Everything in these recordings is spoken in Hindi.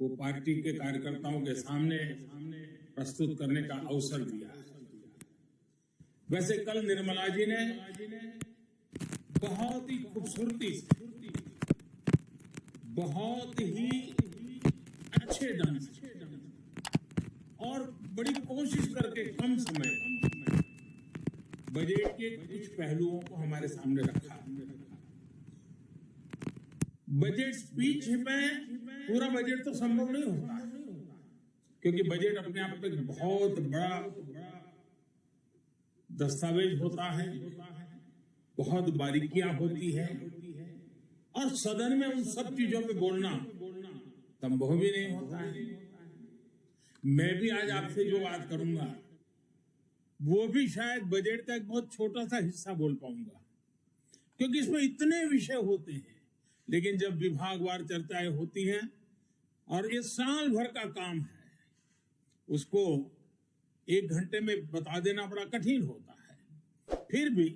वो पार्टी के कार्यकर्ताओं के सामने प्रस्तुत करने का अवसर दिया। वैसे कल निर्मला जी ने बहुत ही खूबसूरती से, बहुत ही अच्छे ढंग से और बड़ी कोशिश करके कम समय बजट के कुछ पहलुओं को हमारे सामने रखा। बजट स्पीच में पूरा बजट तो संभव नहीं होता, क्योंकि बजट अपने आप में एक बहुत बड़ा दस्तावेज होता है, बहुत बारीकियां होती है, और सदन में उन सब चीजों पे बोलना संभव भी नहीं होता है। मैं भी आज आपसे जो बात करूंगा वो भी शायद बजट का एक बहुत छोटा सा हिस्सा बोल पाऊंगा, क्योंकि इसमें इतने विषय होते हैं। लेकिन जब विभागवार चर्चाएं होती हैं और ये साल भर का काम है, उसको 1 घंटे में बता देना बड़ा कठिन होता है। फिर भी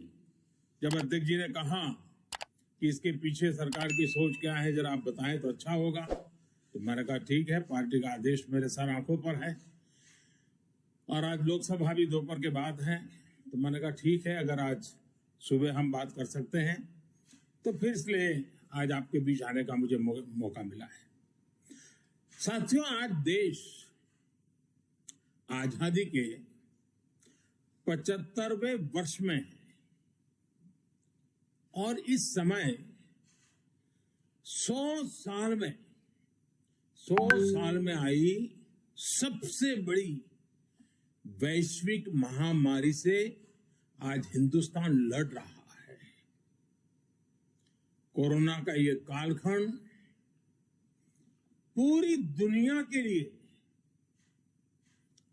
जब अध्यक्ष जी ने कहा कि इसके पीछे सरकार की सोच क्या है जरा आप बताएं तो अच्छा होगा, तो मैंने कहा ठीक है, पार्टी का आदेश मेरे सर आंखों पर है और आज लोकसभा भी दोपहर के बाद है, तो मैंने कहा ठीक है, अगर आज सुबह हम बात कर सकते हैं तो फिर इसलिए आज आपके बीच आने का मुझे मौका मिला है। साथियों, आज देश आजादी के 75वें वर्ष में है और इस समय 100 साल में आई सबसे बड़ी वैश्विक महामारी से आज हिंदुस्तान लड़ रहा है। कोरोना का ये कालखंड पूरी दुनिया के लिए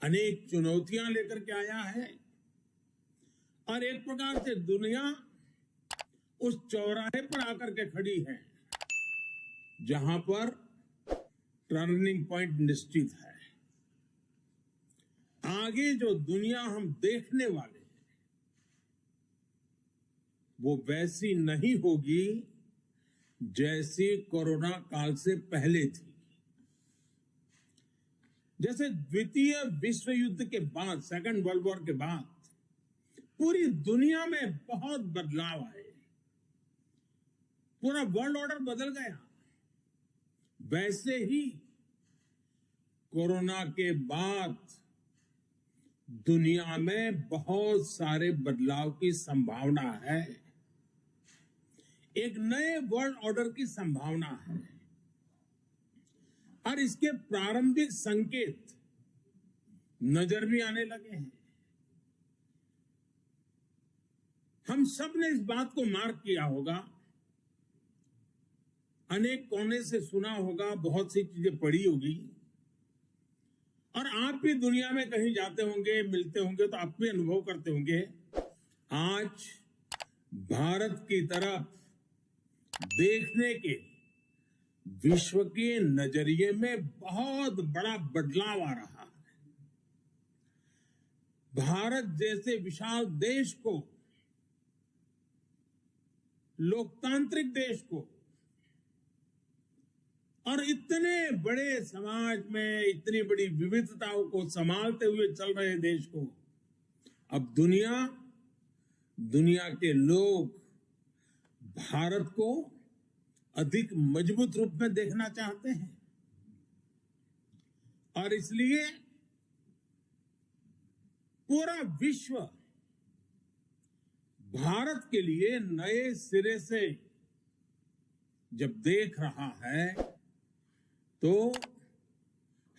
अनेक चुनौतियां लेकर के आया है और एक प्रकार से दुनिया उस चौराहे पर आकर के खड़ी है जहां पर टर्निंग पॉइंट निश्चित है। आगे जो दुनिया हम देखने वाले हैं वो वैसी नहीं होगी जैसी कोरोना काल से पहले थी। जैसे द्वितीय विश्व युद्ध के बाद, सेकंड वर्ल्ड वॉर के बाद पूरी दुनिया में बहुत बदलाव आए, पूरा वर्ल्ड ऑर्डर बदल गया, वैसे ही कोरोना के बाद दुनिया में बहुत सारे बदलाव की संभावना है। एक नए वर्ल्ड ऑर्डर की संभावना है और इसके प्रारंभिक संकेत नजर भी आने लगे हैं। हम सब ने इस बात को मार्क किया होगा, अनेक कोने से सुना होगा, बहुत सी चीजें पढ़ी होगी, और आप भी दुनिया में कहीं जाते होंगे, मिलते होंगे तो आप भी अनुभव करते होंगे। आज भारत की तरफ देखने के विश्व के नजरिए में बहुत बड़ा बदलाव आ रहा है। भारत जैसे विशाल देश को, लोकतांत्रिक देश को, और इतने बड़े समाज में इतनी बड़ी विविधताओं को संभालते हुए चल रहे देश को अब दुनिया के लोग भारत को अधिक मजबूत रूप में देखना चाहते हैं और इसलिए पूरा विश्व भारत के लिए नए सिरे से जब देख रहा है तो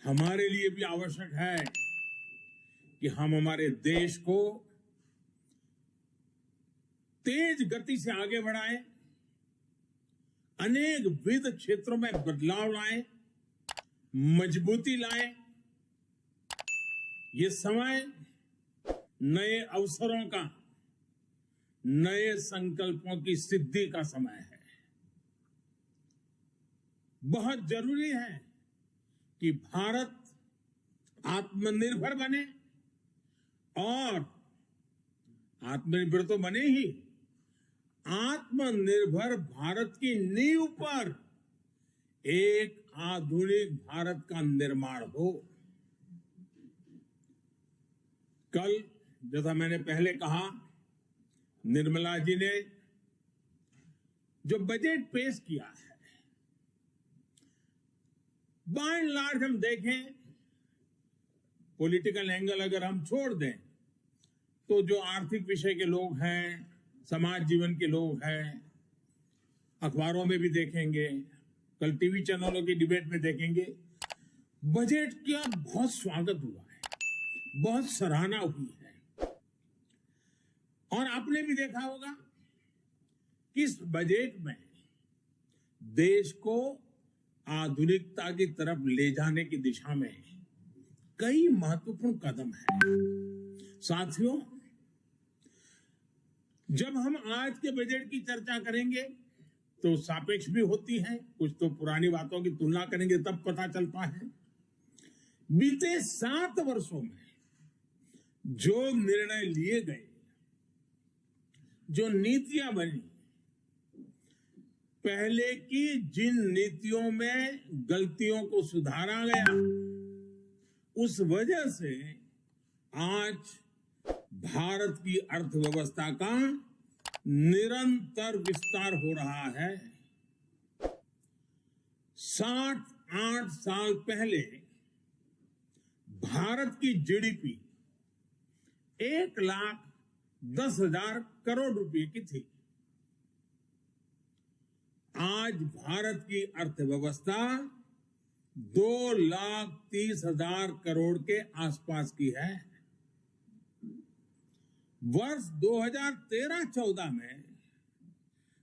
हमारे लिए भी आवश्यक है कि हम हमारे देश को तेज गति से आगे बढ़ाएं, अनेक विविध क्षेत्रों में बदलाव लाएं, मजबूती लाएं। ये समय नए अवसरों का, नए संकल्पों की सिद्धि का समय है। बहुत जरूरी है कि भारत आत्मनिर्भर बने और आत्मनिर्भर तो बने ही, आत्मनिर्भर भारत की नींव पर एक आधुनिक भारत का निर्माण हो। कल जैसा मैंने पहले कहा, निर्मला जी ने जो बजट पेश किया है, बाय एंड लार्ज हम देखें, पॉलिटिकल एंगल अगर हम छोड़ दें तो जो आर्थिक विषय के लोग हैं, समाज जीवन के लोग हैं, अखबारों में भी देखेंगे, कल टीवी चैनलों की डिबेट में देखेंगे, बजट का बहुत स्वागत हुआ है, बहुत सराहना हुई है। और आपने भी देखा होगा कि इस बजट में देश को आधुनिकता की तरफ ले जाने की दिशा में कई महत्वपूर्ण कदम हैं। साथियों, जब हम आज के बजट की चर्चा करेंगे तो सापेक्ष भी होती है, कुछ तो पुरानी बातों की तुलना करेंगे तब पता चलता है। बीते 7 वर्षों में जो निर्णय लिए गए, जो नीतियां बनी, पहले की जिन नीतियों में गलतियों को सुधारा गया, उस वजह से आज भारत की अर्थव्यवस्था का निरंतर विस्तार हो रहा है। 68 साल पहले भारत की जीडीपी 1,10,000 करोड़ रुपए की थी। आज भारत की अर्थव्यवस्था 2,30,000 करोड़ के आसपास की है। वर्ष 2013-14 में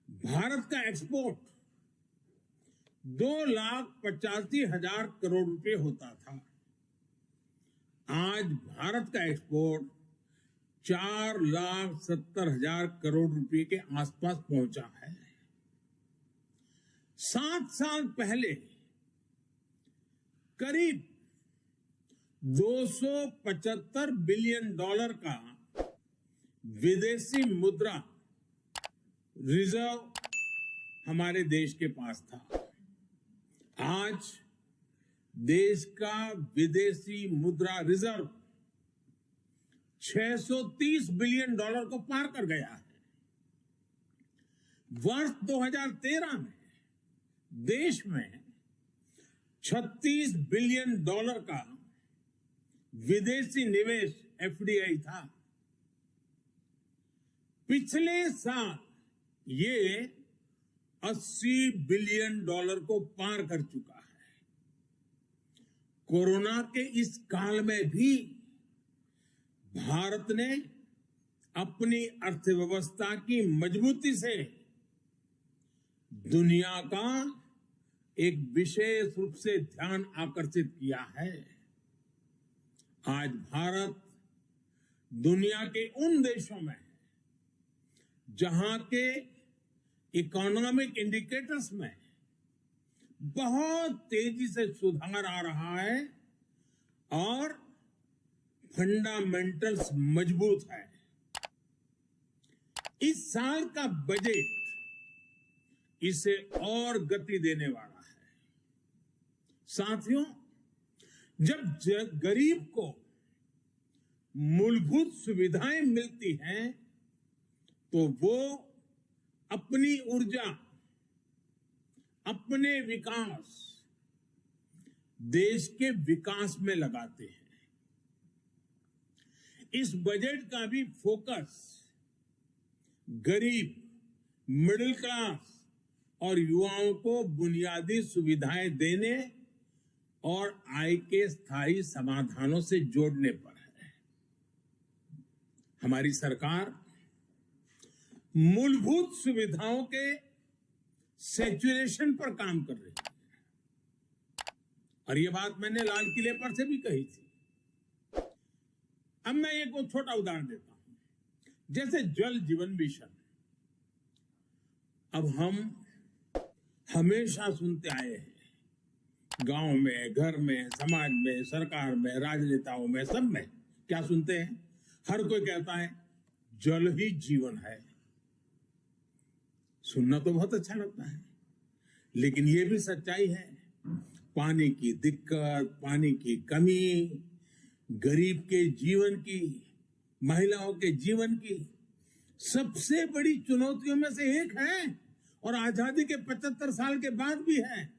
भारत का एक्सपोर्ट 2,85,000 करोड़ रुपए होता था। आज भारत का एक्सपोर्ट 4,70,000 करोड़ रुपए के आसपास पहुंचा है। 7 साल पहले करीब $275 बिलियन का विदेशी मुद्रा रिजर्व हमारे देश के पास था। आज देश का विदेशी मुद्रा रिजर्व $630 बिलियन को पार कर गया है। वर्ष 2013 में देश में $36 बिलियन का विदेशी निवेश एफडीआई था। पिछले साल ये $80 बिलियन को पार कर चुका है। कोरोना के इस काल में भी भारत ने अपनी अर्थव्यवस्था की मजबूती से दुनिया का एक विशेष रूप से ध्यान आकर्षित किया है। आज भारत दुनिया के उन देशों में जहां के इकोनॉमिक इंडिकेटर्स में बहुत तेजी से सुधार आ रहा है और फंडामेंटल्स मजबूत है। इस साल का बजट इसे और गति देने वाला है। साथियों, जब गरीब को मूलभूत सुविधाएं मिलती हैं तो वो अपनी ऊर्जा, अपने विकास, देश के विकास में लगाते हैं। इस बजट का भी फोकस गरीब, मिडिल क्लास और युवाओं को बुनियादी सुविधाएं देने और आय के स्थायी समाधानों से जोड़ने पर है। हमारी सरकार मूलभूत सुविधाओं के सैचुरेशन पर काम कर रही है और ये बात मैंने लाल किले पर से भी कही थी। अब मैं एक छोटा उदाहरण देता हूं, जैसे जल जीवन मिशन। अब हम हमेशा सुनते आए हैं, गांव में, घर में, समाज में, सरकार में, राजनेताओं में, सब में क्या सुनते हैं? हर कोई कहता है जल ही जीवन है। सुनना तो बहुत अच्छा लगता है, लेकिन यह भी सच्चाई है पानी की दिक्कत, पानी की कमी, गरीब के जीवन की, महिलाओं के जीवन की सबसे बड़ी चुनौतियों में से एक है और आजादी के 75 साल के बाद भी है।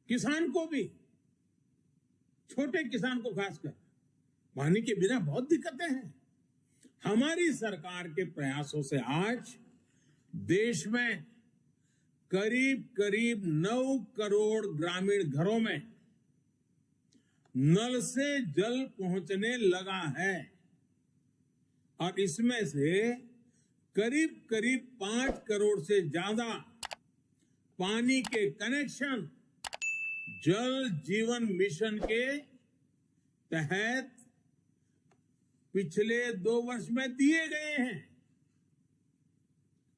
किसान को भी, छोटे किसान को खासकर, पानी के बिना बहुत दिक्कतें हैं। हमारी सरकार के प्रयासों से आज देश में करीब करीब 9 करोड़ ग्रामीण घरों में नल से जल पहुंचने लगा है और इसमें से करीब करीब 5 करोड़ से ज्यादा पानी के कनेक्शन जल जीवन मिशन के तहत पिछले 2 वर्ष में दिए गए हैं।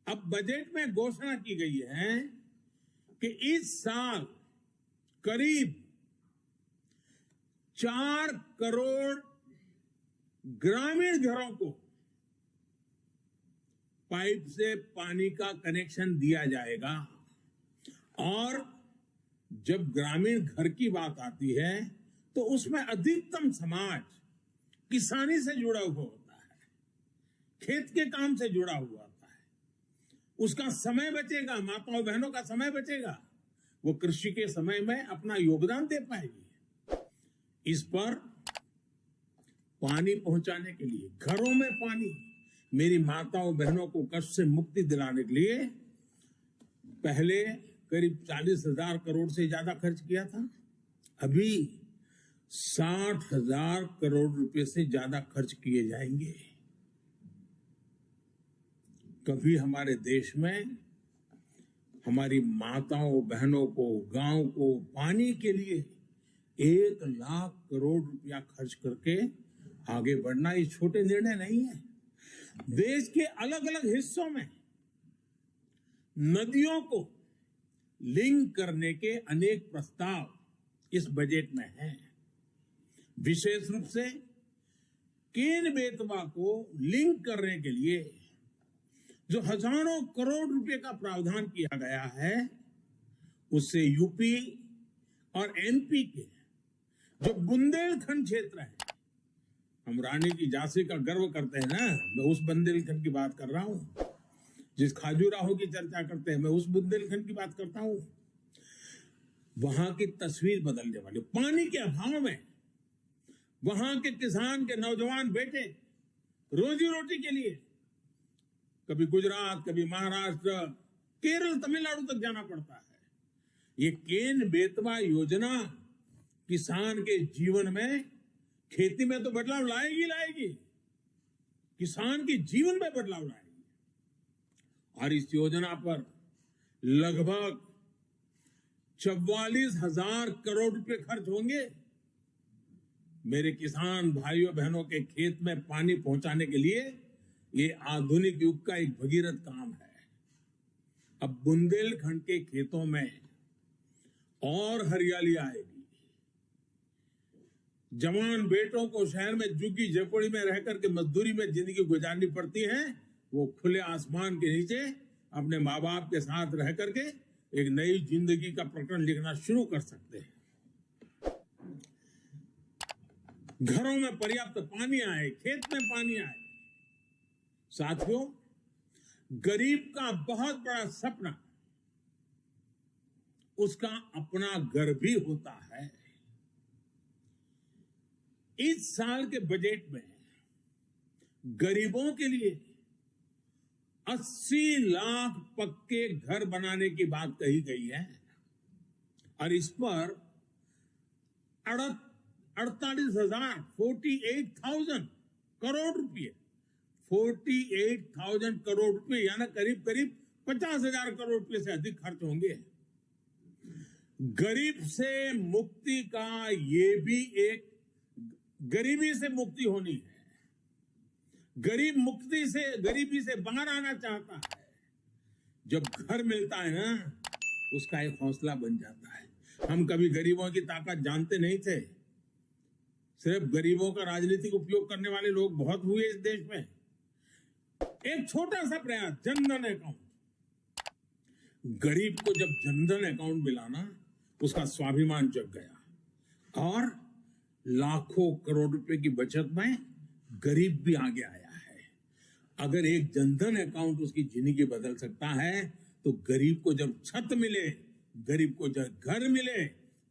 अब बजट में घोषणा की गई है कि इस साल करीब 4 करोड़ ग्रामीण घरों को पाइप से पानी का कनेक्शन दिया जाएगा। और जब ग्रामीण घर की बात आती है तो उसमें अधिकतम समाज किसानी से जुड़ा हुआ होता है, खेत के काम से जुड़ा हुआ होता है। उसका समय बचेगा, माताओं बहनों का समय बचेगा, वो कृषि के समय में अपना योगदान दे पाएगी। इस पर पानी पहुंचाने के लिए, घरों में पानी, मेरी माताओं बहनों को कष्ट से मुक्ति दिलाने के लिए पहले करीब 40,000 करोड़ से ज्यादा खर्च किया था। अभी 60,000 करोड़ रुपए से ज्यादा खर्च किए जाएंगे। कभी हमारे देश में हमारी माताओं बहनों को, गांव को पानी के लिए 1 लाख करोड़ रुपया खर्च करके आगे बढ़ना ये छोटे निर्णय नहीं है। देश के अलग अलग हिस्सों में नदियों को लिंक करने के अनेक प्रस्ताव इस बजट में हैं। विशेष रूप से केन बेतवा को लिंक करने के लिए जो हजारों करोड़ रुपए का प्रावधान किया गया है, उससे यूपी और एमपी के जो बुंदेलखंड क्षेत्र है, हम रानी की झांसी का गर्व करते हैं ना, मैं उस बुंदेलखंड की बात कर रहा हूं। जिस खाजूराहो की चर्चा करते हैं, मैं उस बुंदेलखंड की बात करता हूं। वहां की तस्वीर बदलने वाली, पानी के अभाव में वहां के किसान के नौजवान बेटे रोजी रोटी के लिए कभी गुजरात, कभी महाराष्ट्र, केरल, तमिलनाडु तक जाना पड़ता है। ये केन बेतवा योजना किसान के जीवन में, खेती में तो बदलाव लाएगी, किसान के जीवन में बदलाव लाएगी। और इस योजना पर लगभग 44,000 करोड़ रुपए खर्च होंगे। मेरे किसान भाइयों बहनों के खेत में पानी पहुंचाने के लिए ये आधुनिक युग का एक भगीरथ काम है। अब बुंदेलखंड के खेतों में और हरियाली आएगी। जवान बेटों को शहर में झुग्गी झोपड़ी में रहकर के मजदूरी में जिंदगी गुजारनी पड़ती है, वो खुले आसमान के नीचे अपने माँ बाप के साथ रह करके एक नई जिंदगी का प्रकरण लिखना शुरू कर सकते हैं। घरों में पर्याप्त पानी आए, खेत में पानी आए। साथियों, गरीब का बहुत बड़ा सपना उसका अपना घर भी होता है। इस साल के बजट में गरीबों के लिए 80 लाख पक्के घर बनाने की बात कही गई है और इस पर 48,000 करोड़ रुपए, 48,000 करोड़ रुपए, यानी करीब करीब 50,000 करोड़ रुपए से अधिक खर्च होंगे। गरीब से मुक्ति का ये भी एक, गरीबी से मुक्ति होनी है। गरीब गरीबी से बाहर आना चाहता है। जब घर मिलता है ना, उसका एक हौसला बन जाता है। हम कभी गरीबों की ताकत जानते नहीं थे। सिर्फ गरीबों का राजनीतिक उपयोग करने वाले लोग बहुत हुए इस देश में। एक छोटा सा प्रयास, जनधन अकाउंट, गरीब को जब जनधन अकाउंट मिला ना, उसका स्वाभिमान जग गया और लाखों करोड़ रुपए की बचत में गरीब भी आगे आया है। अगर एक जनधन अकाउंट उसकी जिंदगी बदल सकता है, तो गरीब को जब छत मिले, गरीब को जब घर मिले,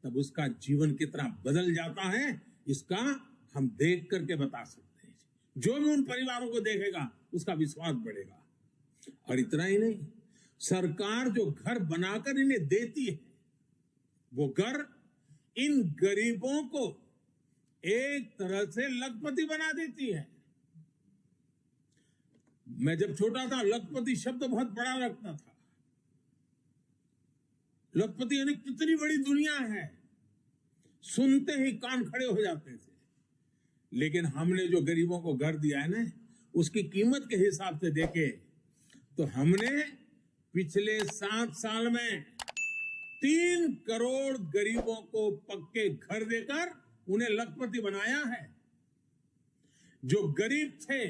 तब उसका जीवन कितना बदल जाता है, इसका हम देख करके बता सकते हैं। जो भी उन परिवारों को देखेगा उसका विश्वास बढ़ेगा। और इतना ही नहीं, सरकार जो घर बनाकर इन्हें देती है, वो घर इन गरीबों को एक तरह से लखपति बना देती है। मैं जब छोटा था, लखपति शब्द बहुत बड़ा लगता था। लखपति यानी कितनी बड़ी दुनिया है, सुनते ही कान खड़े हो जाते थे। लेकिन हमने जो गरीबों को घर दिया है ना, उसकी कीमत के हिसाब से देखे तो हमने पिछले 7 साल में 3 करोड़ गरीबों को पक्के घर देकर उन्हें लखपति बनाया है। जो गरीब थे,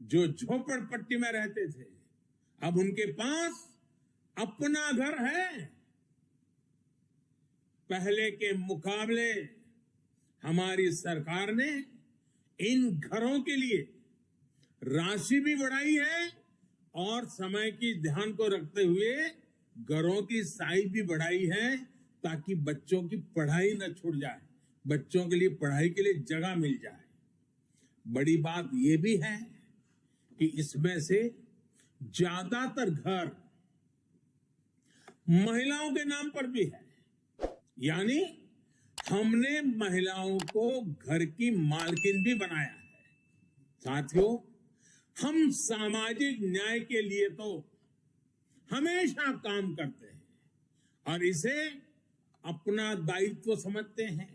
जो झोपड़पट्टी में रहते थे, अब उनके पास अपना घर है। पहले के मुकाबले हमारी सरकार ने इन घरों के लिए राशि भी बढ़ाई है और समय की ध्यान को रखते हुए घरों की साइज भी बढ़ाई है, ताकि बच्चों की पढ़ाई न छूट जाए, बच्चों के लिए पढ़ाई के लिए जगह मिल जाए। बड़ी बात यह भी है कि इसमें से ज्यादातर घर महिलाओं के नाम पर भी है, यानी हमने महिलाओं को घर की मालकिन भी बनाया है। साथियों, हम सामाजिक न्याय के लिए तो हमेशा काम करते हैं और इसे अपना दायित्व समझते हैं।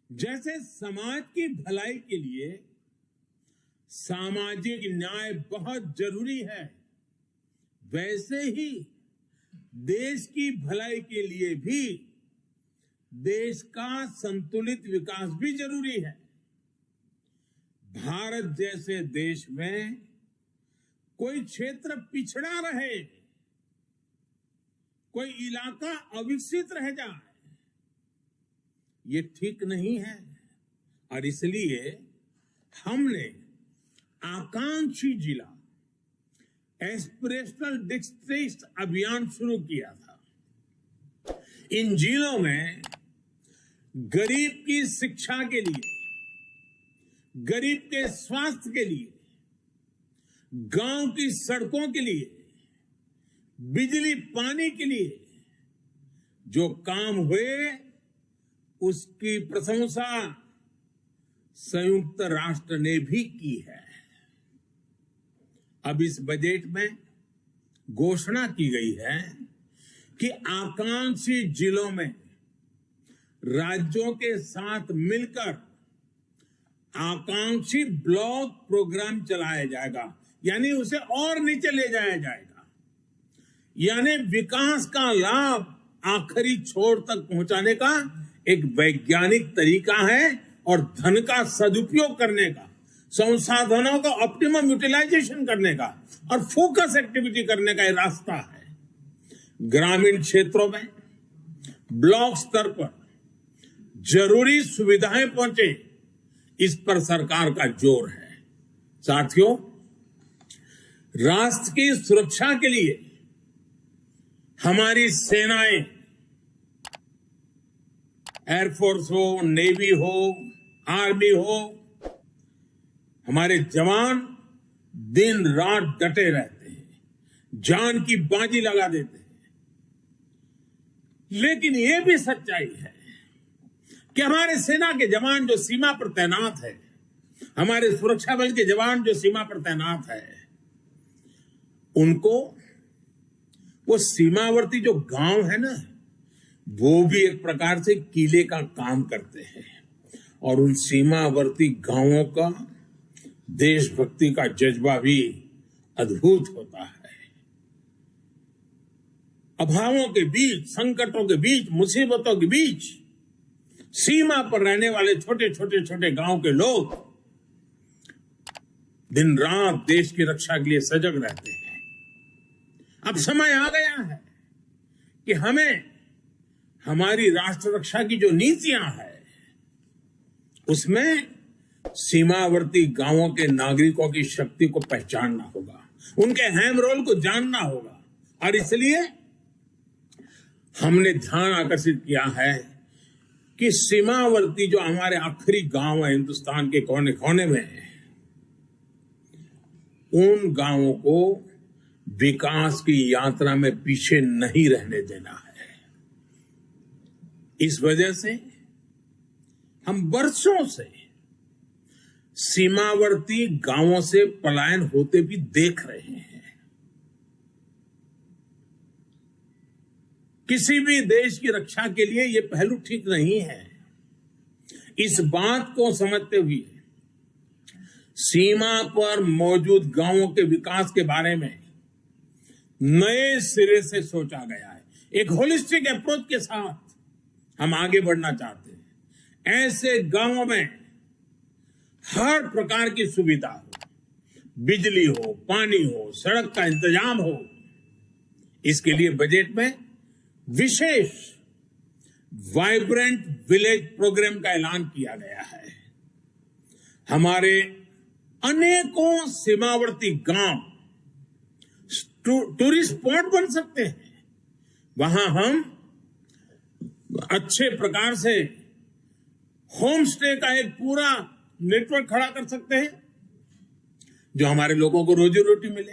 जैसे समाज की भलाई के लिए सामाजिक न्याय बहुत जरूरी है, वैसे ही देश की भलाई के लिए भी देश का संतुलित विकास भी जरूरी है। भारत जैसे देश में कोई क्षेत्र पिछड़ा रहे, कोई इलाका अविकसित रह जाए, ये ठीक नहीं है। और इसलिए हमने आकांक्षी जिला एस्पिरेशनल डिस्ट्रिक्ट अभियान शुरू किया था। इन जिलों में गरीब की शिक्षा के लिए, गरीब के स्वास्थ्य के लिए, गांव की सड़कों के लिए, बिजली पानी के लिए जो काम हुए, उसकी प्रशंसा संयुक्त राष्ट्र ने भी की है। अब इस बजट में घोषणा की गई है कि आकांक्षी जिलों में राज्यों के साथ मिलकर आकांक्षी ब्लॉक प्रोग्राम चलाया जाएगा, यानी उसे और नीचे ले जाया जाएगा। यानी विकास का लाभ आखिरी छोर तक पहुंचाने का एक वैज्ञानिक तरीका है और धन का सदुपयोग करने का, संसाधनों का ऑप्टिमम यूटिलाइजेशन करने का और फोकस एक्टिविटी करने का एक रास्ता है। ग्रामीण क्षेत्रों में ब्लॉक स्तर पर जरूरी सुविधाएं पहुंचे, इस पर सरकार का जोर है। साथियों, राष्ट्र की सुरक्षा के लिए हमारी सेनाएं, एयरफोर्स हो, नेवी हो, आर्मी हो, हमारे जवान दिन रात डटे रहते हैं, जान की बाजी लगा देते हैं। लेकिन यह भी सच्चाई है कि हमारे सेना के जवान जो सीमा पर तैनात है, हमारे सुरक्षा बल के जवान जो सीमा पर तैनात है, उनको वो सीमावर्ती जो गांव है ना, वो भी एक प्रकार से किले का काम करते हैं और उन सीमावर्ती गांवों का देशभक्ति का जज्बा भी अद्भुत होता है। अभावों के बीच, संकटों के बीच, मुसीबतों के बीच सीमा पर रहने वाले छोटे गांव के लोग दिन रात देश की रक्षा के लिए सजग रहते हैं। अब समय आ गया है कि हमें हमारी राष्ट्र रक्षा की जो नीतियां हैं उसमें सीमावर्ती गांवों के नागरिकों की शक्ति को पहचानना होगा, उनके अहम रोल को जानना होगा। और इसलिए हमने ध्यान आकर्षित किया है कि सीमावर्ती जो हमारे आखिरी गांव है हिंदुस्तान के कोने कोने में, उन गांवों को विकास की यात्रा में पीछे नहीं रहने देना है। इस वजह से हम वर्षों से सीमावर्ती गांवों से पलायन होते भी देख रहे हैं। किसी भी देश की रक्षा के लिए यह पहलू ठीक नहीं है। इस बात को समझते हुए सीमा पर मौजूद गांवों के विकास के बारे में नए सिरे से सोचा गया है। एक होलिस्टिक अप्रोच के साथ हम आगे बढ़ना चाहते हैं। ऐसे गांवों में हर प्रकार की सुविधा हो, बिजली हो, पानी हो, सड़क का इंतजाम हो। इसके लिए बजट में विशेष वाइब्रेंट विलेज प्रोग्राम का ऐलान किया गया है। हमारे अनेकों सीमावर्ती गांव टूरिस्ट स्पॉट बन सकते हैं। वहां हम अच्छे प्रकार से होम स्टे का एक पूरा नेटवर्क खड़ा कर सकते हैं, जो हमारे लोगों को रोजी रोटी मिले।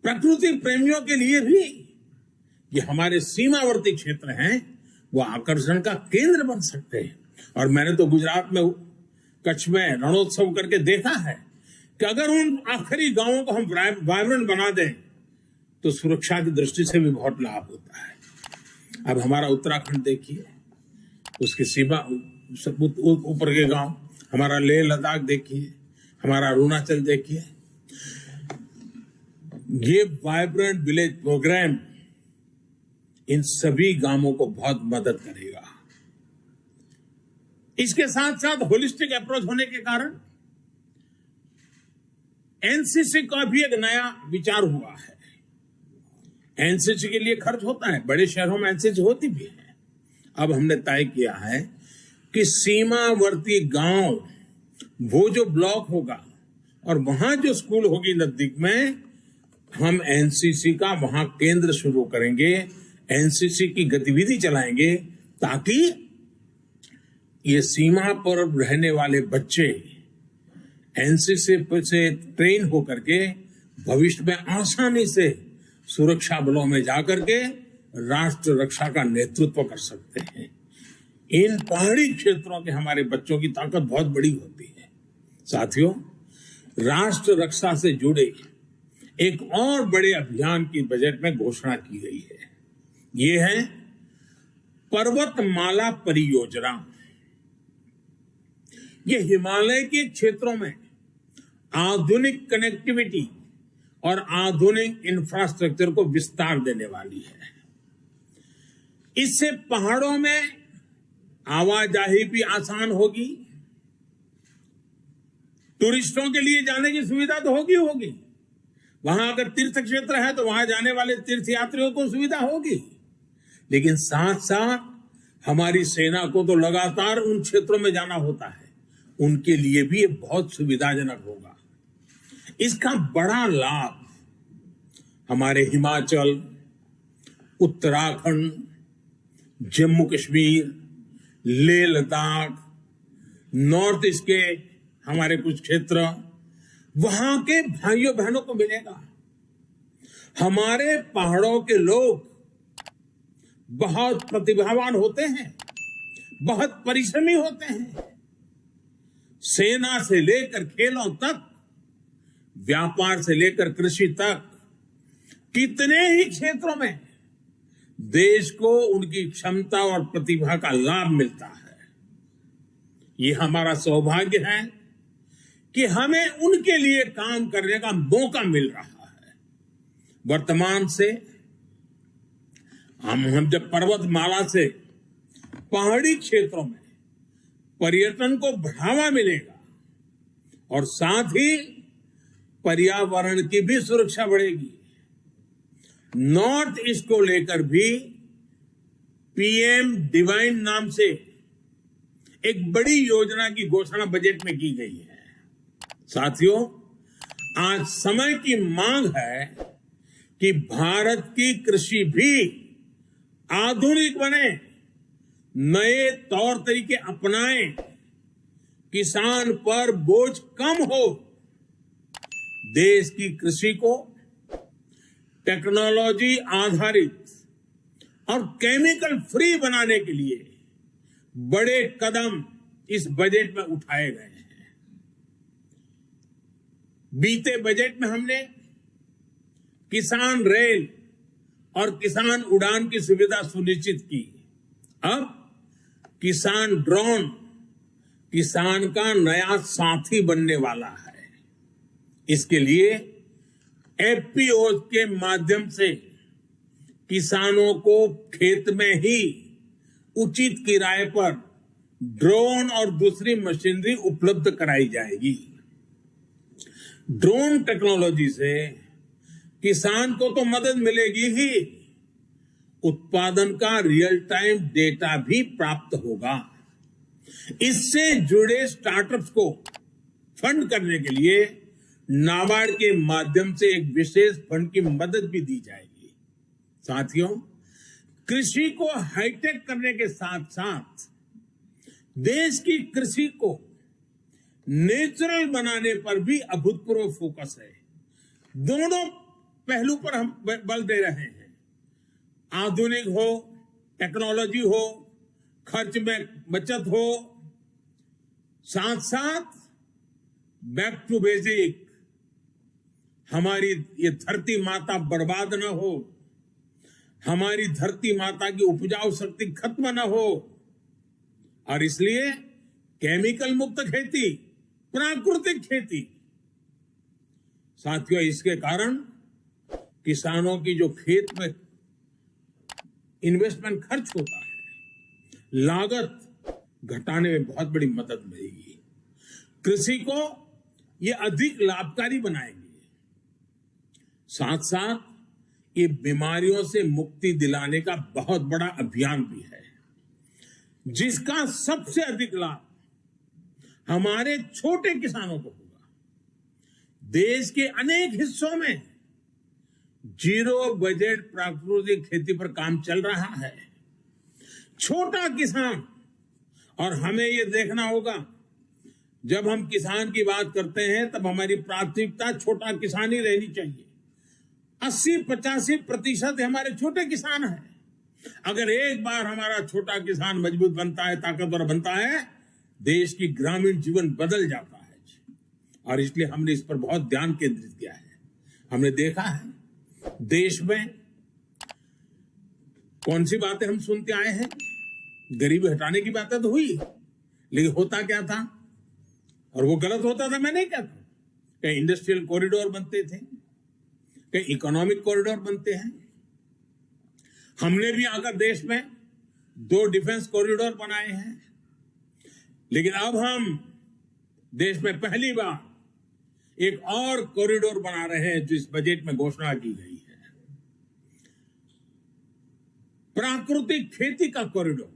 प्रकृति प्रेमियों के लिए भी ये हमारे सीमावर्ती क्षेत्र हैं, वो आकर्षण का केंद्र बन सकते हैं। और मैंने तो गुजरात में कच्छ में रणोत्सव करके देखा है कि अगर उन आखिरी गांवों को हम वाइब्रेंट बना दें तो सुरक्षा की दृष्टि से भी बहुत लाभ होता है। अब हमारा उत्तराखंड देखिए, उसकी सीमा ऊपर के गांव, हमारा लेह लद्दाख देखिए, हमारा अरुणाचल देखिए। ये वाइब्रेंट विलेज प्रोग्राम इन सभी गांवों को बहुत मदद करेगा। इसके साथ साथ होलिस्टिक अप्रोच होने के कारण एनसीसी का भी एक नया विचार हुआ है। एनसीसी के लिए खर्च होता है, बड़े शहरों में एनसीसी होती भी है। अब हमने तय किया है कि सीमावर्ती गांव, वो जो ब्लॉक होगा और वहां जो स्कूल होगी नजदीक में, हम एनसीसी का वहां केंद्र शुरू करेंगे, एनसीसी की गतिविधि चलाएंगे, ताकि ये सीमा पर रहने वाले बच्चे एनसीसी से ट्रेन होकर के भविष्य में आसानी से सुरक्षा बलों में जाकर के राष्ट्र रक्षा का नेतृत्व कर सकते हैं। इन पहाड़ी क्षेत्रों के हमारे बच्चों की ताकत बहुत बड़ी होती है। साथियों, राष्ट्र रक्षा से जुड़े एक और बड़े अभियान की बजट में घोषणा की गई है। ये है पर्वतमाला परियोजना। ये हिमालय के क्षेत्रों में आधुनिक कनेक्टिविटी और आधुनिक इंफ्रास्ट्रक्चर को विस्तार देने वाली है। इससे पहाड़ों में आवाजाही भी आसान होगी, टूरिस्टों के लिए जाने की सुविधा तो होगी। वहां अगर तीर्थ क्षेत्र है तो वहां जाने वाले तीर्थयात्रियों को सुविधा होगी, लेकिन साथ साथ हमारी सेना को तो लगातार उन क्षेत्रों में जाना होता है, उनके लिए भी ये बहुत सुविधाजनक होगा। इसका बड़ा लाभ हमारे हिमाचल, उत्तराखंड, जम्मू कश्मीर, लेह लद्दाख, नॉर्थ ईस्ट के हमारे कुछ क्षेत्र, वहां के भाइयों बहनों को मिलेगा। हमारे पहाड़ों के लोग बहुत प्रतिभावान होते हैं, बहुत परिश्रमी होते हैं। सेना से लेकर खेलों तक, व्यापार से लेकर कृषि तक, कितने ही क्षेत्रों में देश को उनकी क्षमता और प्रतिभा का लाभ मिलता है। ये हमारा सौभाग्य है कि हमें उनके लिए काम करने का मौका मिल रहा है। वर्तमान से हम जब पर्वतमाला से पहाड़ी क्षेत्रों में पर्यटन को बढ़ावा मिलेगा और साथ ही पर्यावरण की भी सुरक्षा बढ़ेगी। नॉर्थ ईस्ट को लेकर भी पीएम डिवाइन नाम से एक बड़ी योजना की घोषणा बजट में की गई है। साथियों, आज समय की मांग है कि भारत की कृषि भी आधुनिक बने, नए तौर तरीके अपनाएं, किसान पर बोझ कम हो। देश की कृषि को टेक्नोलॉजी आधारित और केमिकल फ्री बनाने के लिए बड़े कदम इस बजट में उठाए गए हैं। बीते बजट में हमने किसान रेल और किसान उड़ान की सुविधा सुनिश्चित की। अब किसान ड्रोन किसान का नया साथी बनने वाला है। इसके लिए एफपीओ के माध्यम से किसानों को खेत में ही उचित किराए पर ड्रोन और दूसरी मशीनरी उपलब्ध कराई जाएगी। ड्रोन टेक्नोलॉजी से किसान को तो मदद मिलेगी ही, उत्पादन का रियल टाइम डेटा भी प्राप्त होगा। इससे जुड़े स्टार्टअप्स को फंड करने के लिए नाबार्ड के माध्यम से एक विशेष फंड की मदद भी दी जाएगी। साथियों, कृषि को हाईटेक करने के साथ साथ देश की कृषि को नेचुरल बनाने पर भी अभूतपूर्व फोकस है। दोनों पहलू पर हम बल दे रहे हैं। आधुनिक हो, टेक्नोलॉजी हो, खर्च में बचत हो, साथ साथ बैक टू बेसिक, हमारी ये धरती माता बर्बाद न हो, हमारी धरती माता की उपजाऊ शक्ति खत्म न हो, और इसलिए केमिकल मुक्त खेती, प्राकृतिक खेती। साथियों, इसके कारण किसानों की जो खेत में इन्वेस्टमेंट खर्च होता है, लागत घटाने में बहुत बड़ी मदद मिलेगी। कृषि को ये अधिक लाभकारी बनाएंगे। साथ साथ ये बीमारियों से मुक्ति दिलाने का बहुत बड़ा अभियान भी है, जिसका सबसे अधिक लाभ हमारे छोटे किसानों को होगा। देश के अनेक हिस्सों में जीरो बजट प्राकृतिक खेती पर काम चल रहा है। छोटा किसान, और हमें ये देखना होगा, जब हम किसान की बात करते हैं तब हमारी प्राथमिकता छोटा किसान ही रहनी चाहिए। 80-85% हमारे छोटे किसान हैं। अगर एक बार हमारा छोटा किसान मजबूत बनता है, ताकतवर बनता है, देश की ग्रामीण जीवन बदल जाता है। और इसलिए हमने इस पर बहुत ध्यान केंद्रित किया है। हमने देखा है देश में कौन सी बातें हम सुनते आए हैं। गरीबी हटाने की बातें तो हुई, लेकिन होता क्या था, और वो गलत होता था, मैं नहीं कहता। कहीं इंडस्ट्रियल कॉरिडोर बनते थे, कहीं इकोनॉमिक कॉरिडोर बनते हैं। हमने भी आकर देश में 2 डिफेंस कॉरिडोर बनाए हैं, लेकिन अब हम देश में पहली बार एक और कॉरिडोर बना रहे हैं, जो इस बजट में घोषणा की गई है। प्राकृतिक खेती का कॉरिडोर,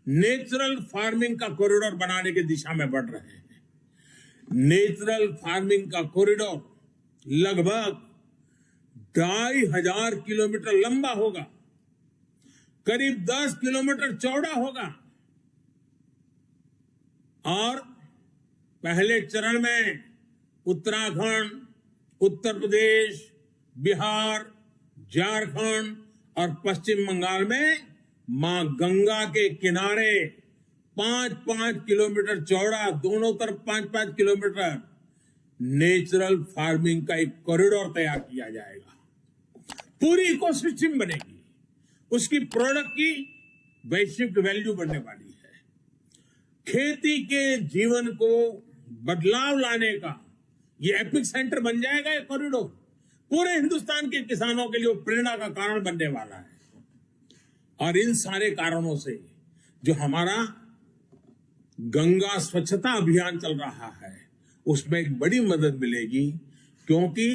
नेचुरल फार्मिंग का कॉरिडोर बनाने की दिशा में बढ़ रहे हैं। नेचुरल फार्मिंग का कॉरिडोर लगभग 2500 किलोमीटर लंबा होगा, करीब 10 किलोमीटर चौड़ा होगा, और पहले चरण में उत्तराखंड, उत्तर प्रदेश, बिहार, झारखंड और पश्चिम बंगाल में मां गंगा के किनारे 5-5 किलोमीटर चौड़ा, दोनों तरफ 5-5 किलोमीटर नेचुरल फार्मिंग का एक कॉरिडोर तैयार किया जाएगा। पूरी इकोसिस्टम बनेगी, उसकी प्रोडक्ट की वैश्विक वैल्यू बढ़ने वाली है। खेती के जीवन को बदलाव लाने का ये एपिक सेंटर बन जाएगा। ये कॉरिडोर पूरे हिंदुस्तान के किसानों के लिए प्रेरणा का कारण बनने वाला है। और इन सारे कारणों से जो हमारा गंगा स्वच्छता अभियान चल रहा है, उसमें एक बड़ी मदद मिलेगी, क्योंकि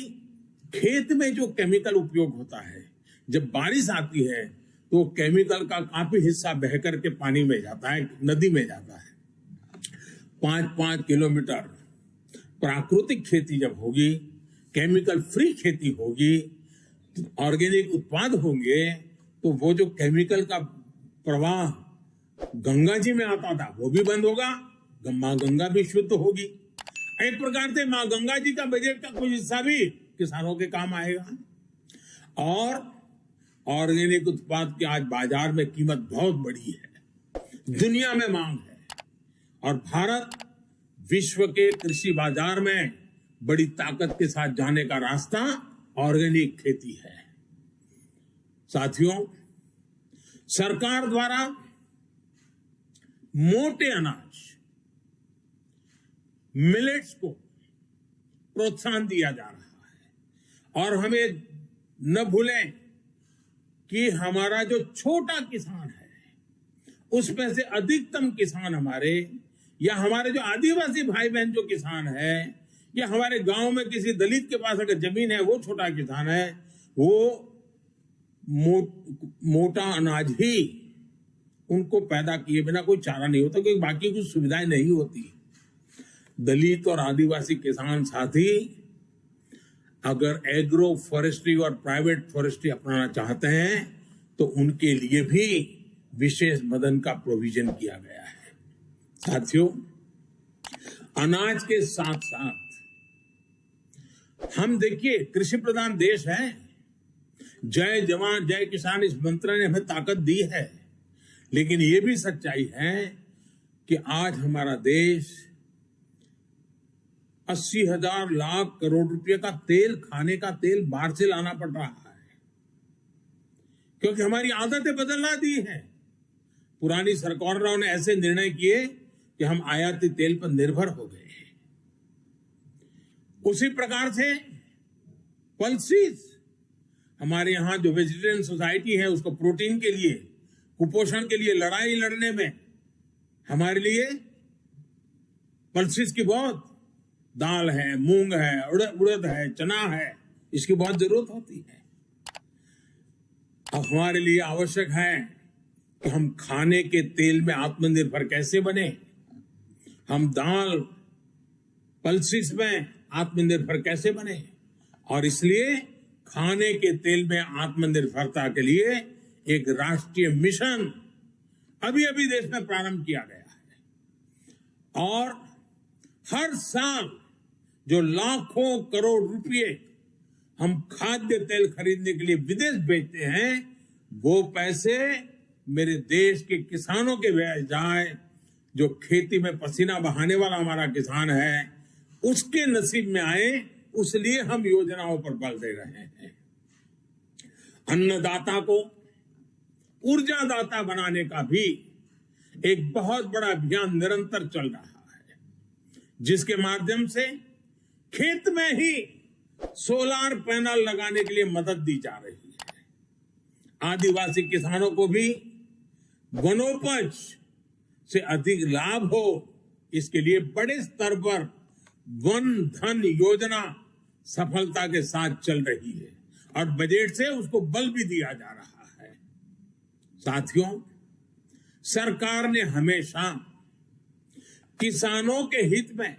खेत में जो केमिकल उपयोग होता है, जब बारिश आती है तो केमिकल का काफी हिस्सा बह करके पानी में जाता है, नदी में जाता है। 5-5 किलोमीटर प्राकृतिक खेती जब होगी, केमिकल फ्री खेती होगी, ऑर्गेनिक उत्पाद होंगे, तो वो जो केमिकल का प्रवाह गंगा जी में आता था वो भी बंद होगा, माँ गंगा भी शुद्ध होगी। एक प्रकार से माँ गंगा जी का बजट का कुछ हिस्सा भी किसानों के काम आएगा। और ऑर्गेनिक उत्पाद की आज बाजार में कीमत बहुत बड़ी है, दुनिया में मांग है, और भारत विश्व के कृषि बाजार में बड़ी ताकत के साथ जाने का रास्ता ऑर्गेनिक खेती है। साथियों, सरकार द्वारा मोटे अनाज मिलेट्स को प्रोत्साहन दिया जा रहा है, और हमें न भूलें कि हमारा जो छोटा किसान है उसमें से अधिकतम किसान हमारे, या हमारे जो आदिवासी भाई बहन जो किसान है, या हमारे गांव में किसी दलित के पास अगर जमीन है वो छोटा किसान है, वो मोटा अनाज ही उनको पैदा किए बिना कोई चारा नहीं होता, क्योंकि बाकी कुछ सुविधाएं नहीं होती। दलित और आदिवासी किसान साथी अगर एग्रो फॉरेस्ट्री और प्राइवेट फॉरेस्ट्री अपनाना चाहते हैं तो उनके लिए भी विशेष मदन का प्रोविजन किया गया है। साथियों, अनाज के साथ साथ हम देखिए कृषि प्रधान देश है, जय जवान जय किसान इस मंत्र ने हमें ताकत दी है, लेकिन ये भी सच्चाई है कि आज हमारा देश 80,000 लाख करोड़ रुपए का तेल, खाने का तेल बाहर से लाना पड़ रहा है, क्योंकि हमारी आदतें बदलना दी है। पुरानी सरकारों ने ऐसे निर्णय किए कि हम आयाती तेल पर निर्भर हो गए। उसी प्रकार से पल्सीज, हमारे यहां जो वेजिटेरियन सोसाइटी है उसको प्रोटीन के लिए, कुपोषण के लिए लड़ाई लड़ने में हमारे लिए पल्सीज की बहुत, दाल है, मूंग है, उड़द है, चना है, इसकी बहुत जरूरत होती है। अब हमारे लिए आवश्यक है कि हम खाने के तेल में आत्मनिर्भर कैसे बने, हम दाल पल्सीज में आत्मनिर्भर कैसे बने, और इसलिए खाने के तेल में आत्मनिर्भरता के लिए एक राष्ट्रीय मिशन अभी अभी देश में प्रारंभ किया गया है। और हर साल जो लाखों करोड़ रुपए हम खाद्य तेल खरीदने के लिए विदेश भेजते हैं, वो पैसे मेरे देश के किसानों के व्यय जाए, जो खेती में पसीना बहाने वाला हमारा किसान है उसके नसीब में आए, उसलिए हम योजनाओं पर बल दे रहे हैं। अन्नदाता को ऊर्जादाता बनाने का भी एक बहुत बड़ा अभियान निरंतर चल रहा है, जिसके माध्यम से खेत में ही सोलार पैनल लगाने के लिए मदद दी जा रही है। आदिवासी किसानों को भी वनोपज से अधिक लाभ हो, इसके लिए बड़े स्तर पर वन धन योजना सफलता के साथ चल रही है, और बजट से उसको बल भी दिया जा रहा है। साथियों, सरकार ने हमेशा किसानों के हित में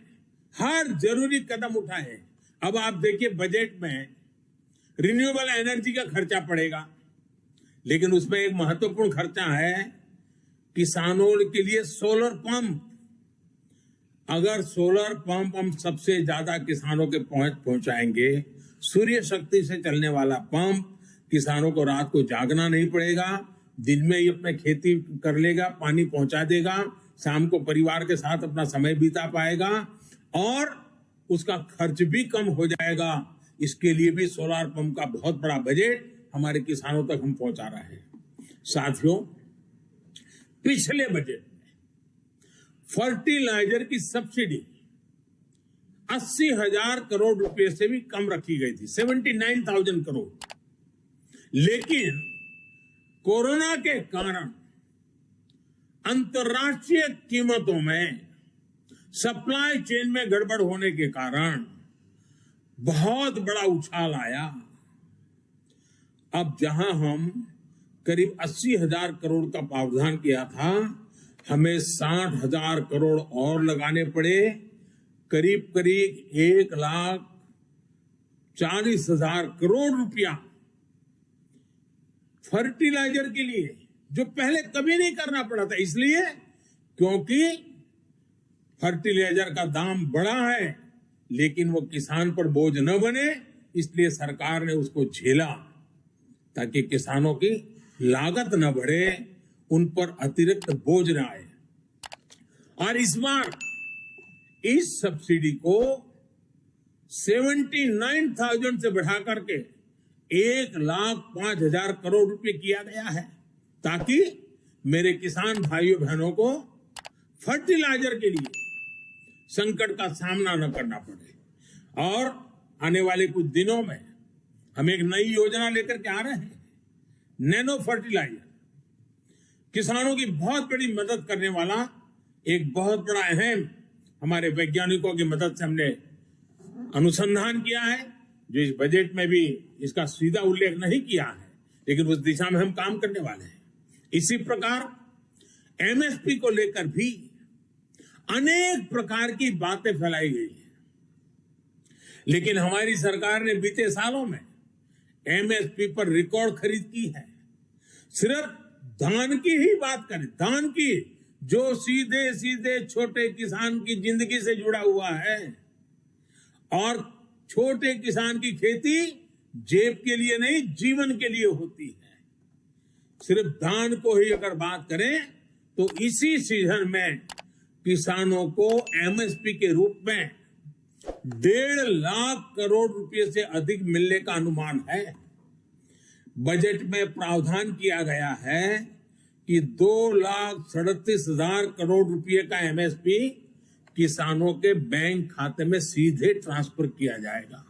हर जरूरी कदम उठाए। अब आप देखिए बजट में रिन्यूएबल एनर्जी का खर्चा पड़ेगा, लेकिन उसमें एक महत्वपूर्ण खर्चा है किसानों के लिए सोलर पंप। अगर सोलर पंप हम सबसे ज्यादा किसानों के पहुंचाएंगे, सूर्य शक्ति से चलने वाला पंप, किसानों को रात को जागना नहीं पड़ेगा, दिन में ही अपने खेती कर लेगा, पानी पहुंचा देगा, शाम को परिवार के साथ अपना समय बिता पाएगा, और उसका खर्च भी कम हो जाएगा। इसके लिए भी सोलर पंप का बहुत बड़ा बजट हमारे किसानों तक हम पहुंचा रहे हैं। साथियों, पिछले बजट में फर्टिलाइजर की सब्सिडी 80,000 करोड़ रुपए से भी कम रखी गई थी, 79,000 करोड़। लेकिन कोरोना के कारण अंतर्राष्ट्रीय कीमतों में सप्लाई चेन में गड़बड़ होने के कारण बहुत बड़ा उछाल आया। अब जहां हम करीब 80,000 करोड़ का प्रावधान किया था, हमें 60,000 करोड़ और लगाने पड़े। करीब करीब 1,40,000 करोड़ रुपया फर्टिलाइजर के लिए, जो पहले कभी नहीं करना पड़ा था। इसलिए क्योंकि फर्टिलाइजर का दाम बढ़ा है, लेकिन वो किसान पर बोझ न बने, इसलिए सरकार ने उसको झेला, ताकि किसानों की लागत न बढ़े, उन पर अतिरिक्त बोझ न आए। और इस बार इस सब्सिडी को 79,000 से बढ़ा करके 1,05,000 करोड़ रुपए किया गया है, ताकि मेरे किसान भाइयों बहनों को फर्टिलाइजर के लिए संकट का सामना न करना पड़े। और आने वाले कुछ दिनों में हम एक नई योजना लेकर के आ रहे हैं, नैनो फर्टिलाइजर। किसानों की बहुत बड़ी मदद करने वाला एक बहुत बड़ा अहम, हमारे वैज्ञानिकों की मदद से हमने अनुसंधान किया है, जो इस बजट में भी इसका सीधा उल्लेख नहीं किया है, लेकिन उस दिशा में हम काम करने वाले हैं। इसी प्रकार एमएसपी को लेकर भी अनेक प्रकार की बातें फैलाई गई है, लेकिन हमारी सरकार ने बीते सालों में एमएसपी पर रिकॉर्ड खरीद की है। सिर्फ धान की ही बात करें, धान की, जो सीधे सीधे छोटे किसान की जिंदगी से जुड़ा हुआ है, और छोटे किसान की खेती जेब के लिए नहीं, जीवन के लिए होती है। सिर्फ धान को ही अगर बात करें तो इसी सीजन में किसानों को एमएसपी के रूप में 1.5 लाख करोड़ रुपए से अधिक मिलने का अनुमान है। बजट में प्रावधान किया गया है कि 2,37,000 करोड़ रुपए का एमएसपी किसानों के बैंक खाते में सीधे ट्रांसफर किया जाएगा।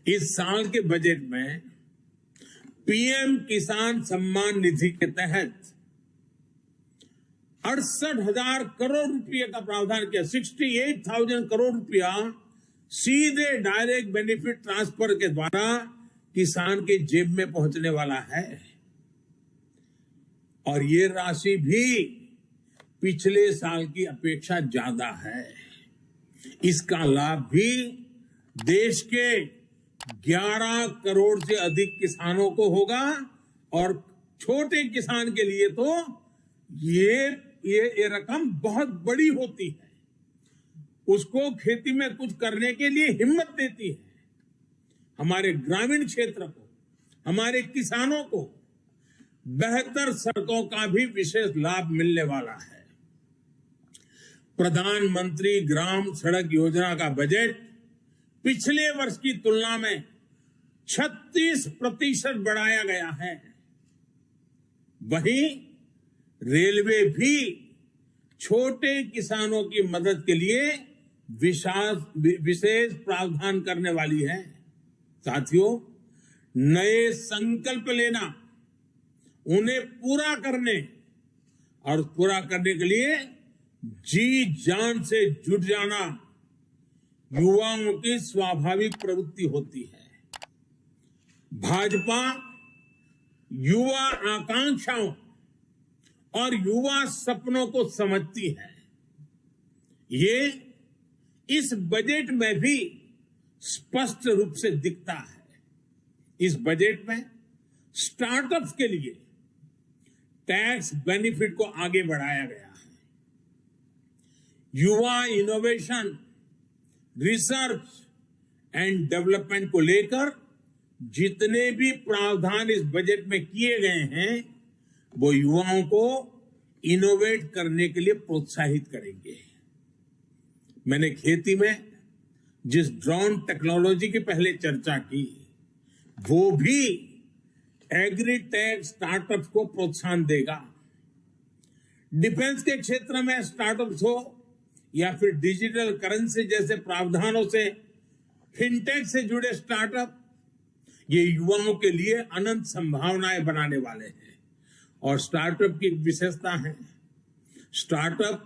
इस साल के बजट में पीएम किसान सम्मान निधि के तहत 68,000 करोड़ रुपए का प्रावधान किया। 68,000 करोड़ रुपया सीधे डायरेक्ट बेनिफिट ट्रांसफर के द्वारा किसान के जेब में पहुंचने वाला है। और ये राशि भी पिछले साल की अपेक्षा ज्यादा है। इसका लाभ भी देश के 11 करोड़ से अधिक किसानों को होगा, और छोटे किसान के लिए तो ये रकम बहुत बड़ी होती है। उसको खेती में कुछ करने के लिए हिम्मत देती है। हमारे ग्रामीण क्षेत्र को, हमारे किसानों को बेहतर सड़कों का भी विशेष लाभ मिलने वाला है। प्रधानमंत्री ग्राम सड़क योजना का बजट पिछले वर्ष की तुलना में 36% बढ़ाया गया है। वहीं रेलवे भी छोटे किसानों की मदद के लिए विशेष प्रावधान करने वाली है। साथियों, नए संकल्प लेना, उन्हें पूरा करने और पूरा करने के लिए जी जान से जुट जाना युवाओं की स्वाभाविक प्रवृत्ति होती है। भाजपा युवा आकांक्षाओं और युवा सपनों को समझती है। ये इस बजट में भी स्पष्ट रूप से दिखता है। इस बजट में स्टार्टअप्स के लिए टैक्स बेनिफिट को आगे बढ़ाया गया है। युवा इनोवेशन, रिसर्च एंड डेवलपमेंट को लेकर जितने भी प्रावधान इस बजट में किए गए हैं, वो युवाओं को इनोवेट करने के लिए प्रोत्साहित करेंगे। मैंने खेती में जिस ड्रोन टेक्नोलॉजी की पहले चर्चा की, वो भी एग्रीटेक स्टार्टअप्स को प्रोत्साहन देगा। डिफेंस के क्षेत्र में स्टार्टअप्स हो या फिर डिजिटल करेंसी जैसे प्रावधानों से फिनटेक से जुड़े स्टार्टअप, ये युवाओं के लिए अनंत संभावनाएं बनाने वाले हैं। और स्टार्टअप की विशेषता है, स्टार्टअप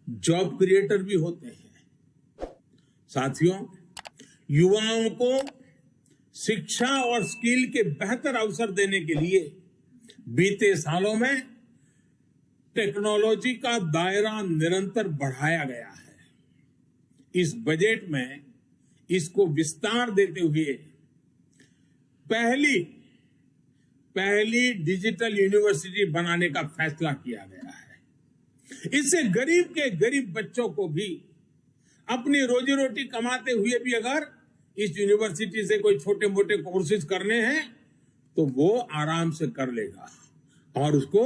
जॉब क्रिएटर भी होते हैं। साथियों, युवाओं को शिक्षा और स्किल के बेहतर अवसर देने के लिए बीते सालों में टेक्नोलॉजी का दायरा निरंतर बढ़ाया गया है। इस बजट में इसको विस्तार देते हुए पहली डिजिटल यूनिवर्सिटी बनाने का फैसला किया गया है। इससे गरीब के गरीब बच्चों को भी अपनी रोजी रोटी कमाते हुए भी अगर इस यूनिवर्सिटी से कोई छोटे मोटे कोर्सेज करने हैं तो वो आराम से कर लेगा और उसको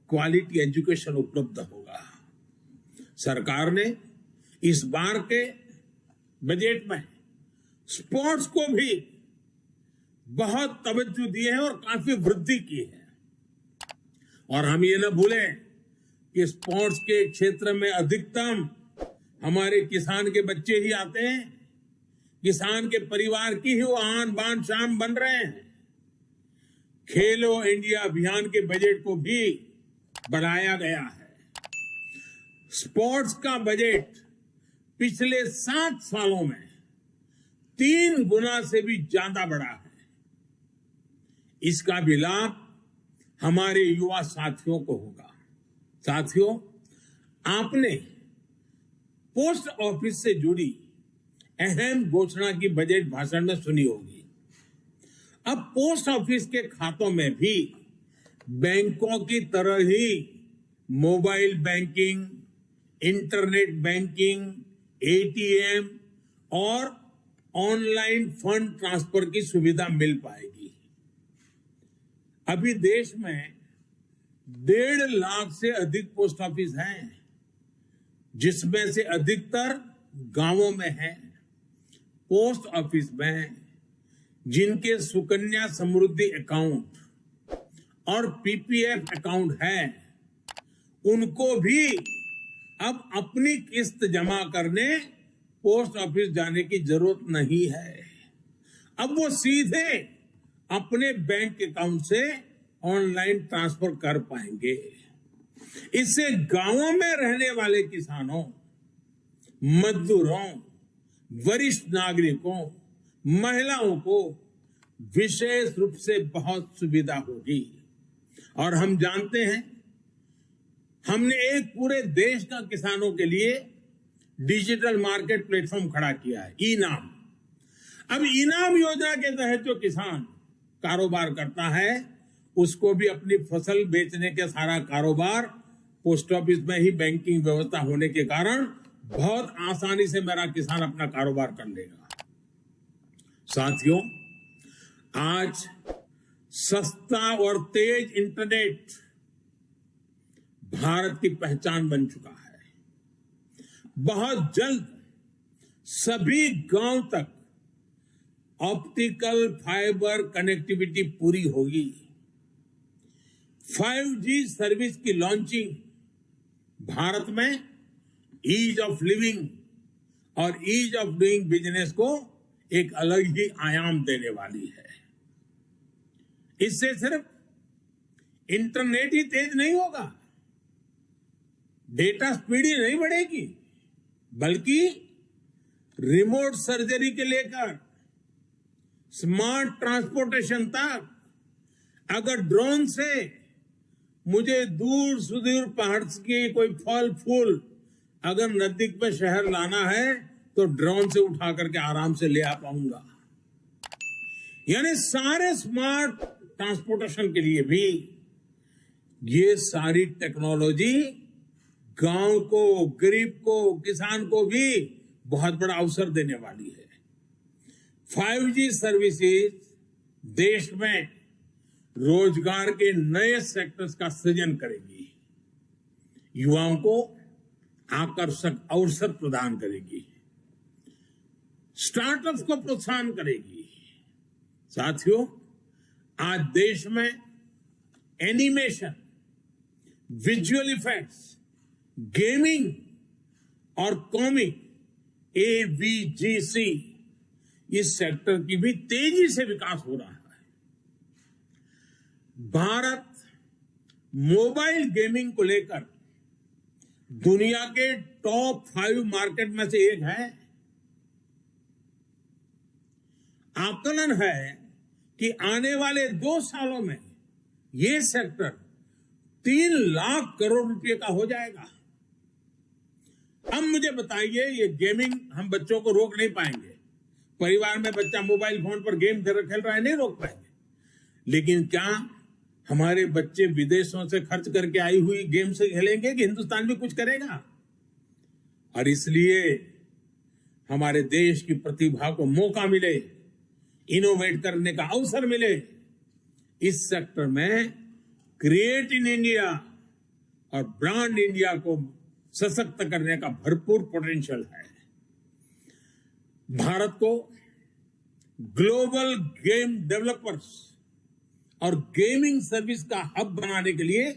क्वालिटी एजुकेशन उपलब्ध होगा। सरकार ने इस बार के बजट में स्पोर्ट्स को भी बहुत तवज्जो दी है और काफी वृद्धि की है। और हम ये न भूलें कि स्पोर्ट्स के क्षेत्र में अधिकतम हमारे किसान के बच्चे ही आते हैं। किसान के परिवार की ही वो आन बान शान बन रहे हैं। खेलो इंडिया अभियान के बजट को भी बढ़ाया गया है। स्पोर्ट्स का बजट पिछले 7 सालों में 3 गुना से भी ज्यादा बढ़ा है। इसका भी लाभ हमारे युवा साथियों को होगा। साथियों, आपने पोस्ट ऑफिस से जुड़ी अहम घोषणा की बजट भाषण में सुनी होगी। अब पोस्ट ऑफिस के खातों में भी बैंकों की तरह ही mobile banking, internet banking, ATM और ऑनलाइन फंड ट्रांसफर की सुविधा मिल पाएगी। अभी देश में 1.5 लाख से अधिक पोस्ट ऑफिस हैं, जिसमें से अधिकतर गांवों में हैं। पोस्ट ऑफिस में जिनके सुकन्या समृद्धि अकाउंट और पीपीएफ अकाउंट है, उनको भी अब अपनी किस्त जमा करने पोस्ट ऑफिस जाने की जरूरत नहीं है। अब वो सीधे अपने बैंक अकाउंट से ऑनलाइन ट्रांसफर कर पाएंगे। इससे गांवों में रहने वाले किसानों, मजदूरों, वरिष्ठ नागरिकों, महिलाओं को विशेष रूप से बहुत सुविधा होगी। और हम जानते हैं, हमने एक पूरे देश का किसानों के लिए डिजिटल मार्केट प्लेटफॉर्म खड़ा किया है, इनाम। अब इनाम योजना के तहत जो किसान कारोबार करता है, उसको भी अपनी फसल बेचने के सारा कारोबार पोस्ट ऑफिस में ही बैंकिंग व्यवस्था होने के कारण बहुत आसानी से मेरा किसान अपना कारोबार कर लेगा। साथियों, आज सस्ता और तेज इंटरनेट भारत की पहचान बन चुका है। बहुत जल्द सभी गांव तक ऑप्टिकल फाइबर कनेक्टिविटी पूरी होगी। 5G सर्विस की लॉन्चिंग भारत में ईज ऑफ लिविंग और ईज ऑफ डूइंग बिजनेस को एक अलग ही आयाम देने वाली है। इससे सिर्फ इंटरनेट ही तेज नहीं होगा, डेटा स्पीड ही नहीं बढ़ेगी, बल्कि रिमोट सर्जरी के लेकर स्मार्ट ट्रांसपोर्टेशन तक, अगर ड्रोन से मुझे दूर सुदूर पहाड़ के कोई फल फूल अगर नजदीक में शहर लाना है तो ड्रोन से उठा करके आराम से ले आ पाऊंगा। यानी सारे स्मार्ट ट्रांसपोर्टेशन के लिए भी ये सारी टेक्नोलॉजी गांव को, गरीब को, किसान को भी बहुत बड़ा अवसर देने वाली है। 5G सर्विसेज देश में रोजगार के नए सेक्टर्स का सृजन करेगी, युवाओं को आकर्षक अवसर प्रदान करेगी, स्टार्टअप्स को प्रोत्साहन करेगी। साथियों, आज देश में एनिमेशन, विजुअल इफेक्ट्स, गेमिंग और कॉमिक AVGC इस सेक्टर की भी तेजी से विकास हो रहा है। भारत मोबाइल गेमिंग को लेकर दुनिया के टॉप 5 मार्केट में से एक है। आकलन है कि आने वाले 2 सालों में ये सेक्टर 3 लाख करोड़ रुपए का हो जाएगा। अब मुझे बताइए, ये गेमिंग हम बच्चों को रोक नहीं पाएंगे। परिवार में बच्चा मोबाइल फोन पर गेम खेल रहा है, नहीं रोक पाएंगे। लेकिन क्या हमारे बच्चे विदेशों से खर्च करके आई हुई गेम से खेलेंगे कि हिंदुस्तान भी कुछ करेगा? और इसलिए हमारे देश की प्रतिभा को मौका मिले, इनोवेट करने का अवसर मिले। इस सेक्टर में क्रिएट इन इंडिया और ब्रांड इंडिया को सशक्त करने का भरपूर पोटेंशियल है। भारत को ग्लोबल गेम डेवलपर्स और गेमिंग सर्विस का हब बनाने के लिए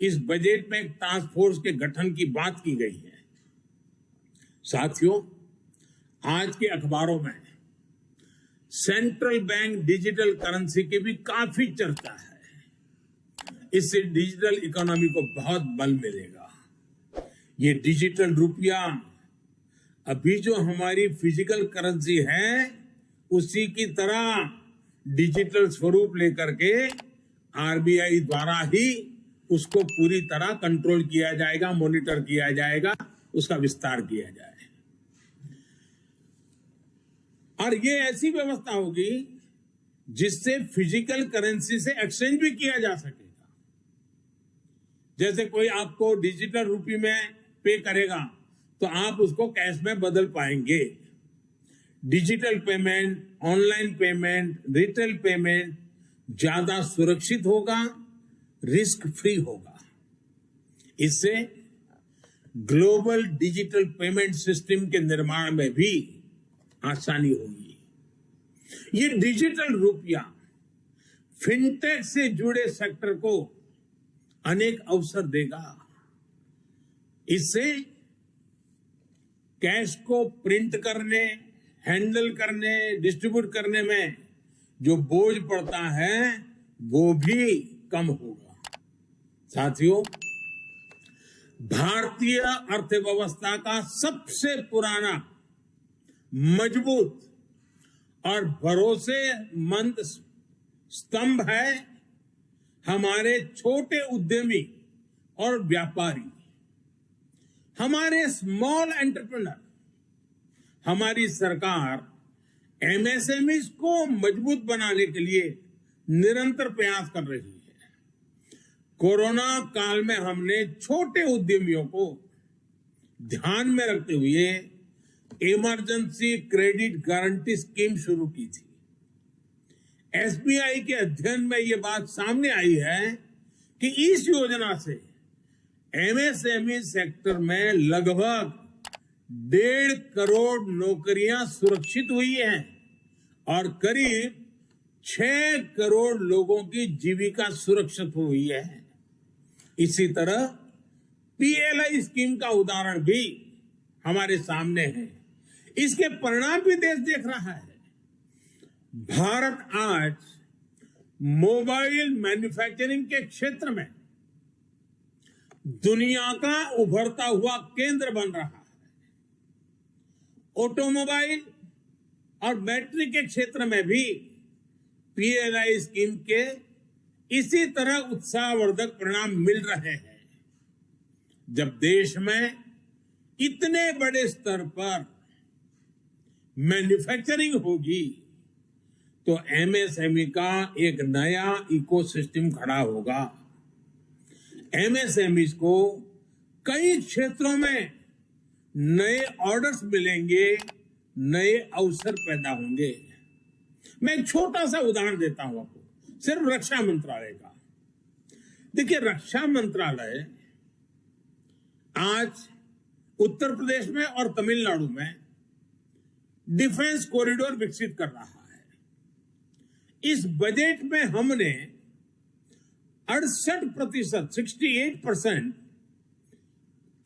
इस बजट में एक टास्क फोर्स के गठन की बात की गई है। साथियों, आज के अखबारों में सेंट्रल बैंक डिजिटल करेंसी की भी काफी चर्चा है। इससे डिजिटल इकोनॉमी को बहुत बल मिलेगा। ये डिजिटल रुपया अभी जो हमारी फिजिकल करेंसी है उसी की तरह डिजिटल स्वरूप लेकर के आरबीआई द्वारा ही उसको पूरी तरह कंट्रोल किया जाएगा, मॉनिटर किया जाएगा, उसका विस्तार किया जाएगा। और ये ऐसी व्यवस्था होगी जिससे फिजिकल करेंसी से एक्सचेंज भी किया जा सकेगा। जैसे कोई आपको डिजिटल रुपये में पे करेगा तो आप उसको कैश में बदल पाएंगे। Digital payment, online payment, retail payment ज्यादा सुरक्षित होगा, रिस्क फ्री होगा। इससे ग्लोबल डिजिटल पेमेंट सिस्टम के निर्माण में भी आसानी होगी। ये डिजिटल रुपया फिनटेक से जुड़े सेक्टर को अनेक अवसर देगा। इससे कैश को प्रिंट करने, हैंडल करने, डिस्ट्रीब्यूट करने में जो बोझ पड़ता है वो भी कम होगा। साथियों, भारतीय अर्थव्यवस्था का सबसे पुराना, मजबूत और भरोसेमंद स्तंभ है हमारे छोटे उद्यमी और व्यापारी, हमारे स्मॉल एंटरप्रेन्योर। हमारी सरकार एमएसएमई को मजबूत बनाने के लिए निरंतर प्रयास कर रही है। कोरोना काल में हमने छोटे उद्यमियों को ध्यान में रखते हुए इमरजेंसी क्रेडिट गारंटी स्कीम शुरू की थी। एसबीआई के अध्ययन में ये बात सामने आई है कि इस योजना से एमएसएमई सेक्टर में लगभग 1.5 करोड़ नौकरियां सुरक्षित हुई हैं और करीब 6 करोड़ लोगों की जीविका सुरक्षित हुई है। इसी तरह पीएलआई स्कीम का उदाहरण भी हमारे सामने है। इसके परिणाम भी देश देख रहा है। भारत आज मोबाइल मैन्युफैक्चरिंग के क्षेत्र में दुनिया का उभरता हुआ केंद्र बन रहा है। ऑटोमोबाइल और बैटरी के क्षेत्र में भी पीएलआई स्कीम के इसी तरह उत्साहवर्धक परिणाम मिल रहे हैं। जब देश में इतने बड़े स्तर पर मैन्युफैक्चरिंग होगी तो एमएसएमई का एक नया इकोसिस्टम खड़ा होगा। एमएसएमई को कई क्षेत्रों में नए ऑर्डर्स मिलेंगे, नए अवसर पैदा होंगे। मैं एक छोटा सा उदाहरण देता हूं आपको, सिर्फ रक्षा मंत्रालय का। देखिए, रक्षा मंत्रालय आज उत्तर प्रदेश में और तमिलनाडु में डिफेंस कॉरिडोर विकसित कर रहा है। इस बजट में हमने 68%, 68%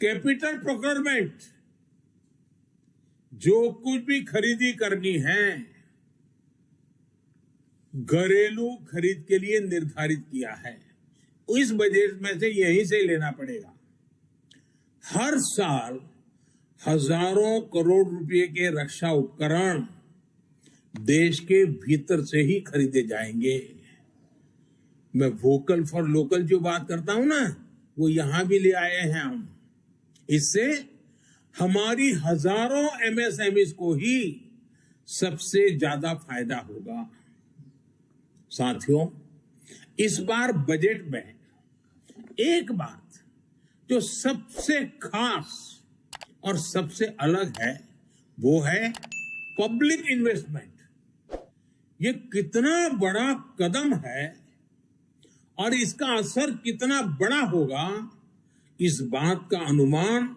कैपिटल प्रोक्योरमेंट, जो कुछ भी खरीदी करनी है घरेलू खरीद के लिए निर्धारित किया है। इस बजट में से यहीं से लेना पड़ेगा। हर साल हजारों करोड़ रुपए के रक्षा उपकरण देश के भीतर से ही खरीदे जाएंगे। मैं वोकल फॉर लोकल जो बात करता हूं ना, वो यहां भी ले आए हैं हम। इससे हमारी हजारों एमएसएमईज को ही सबसे ज्यादा फायदा होगा। साथियों, इस बार बजट में एक बात जो सबसे खास और सबसे अलग है, वो है पब्लिक इन्वेस्टमेंट। ये कितना बड़ा कदम है और इसका असर कितना बड़ा होगा, इस बात का अनुमान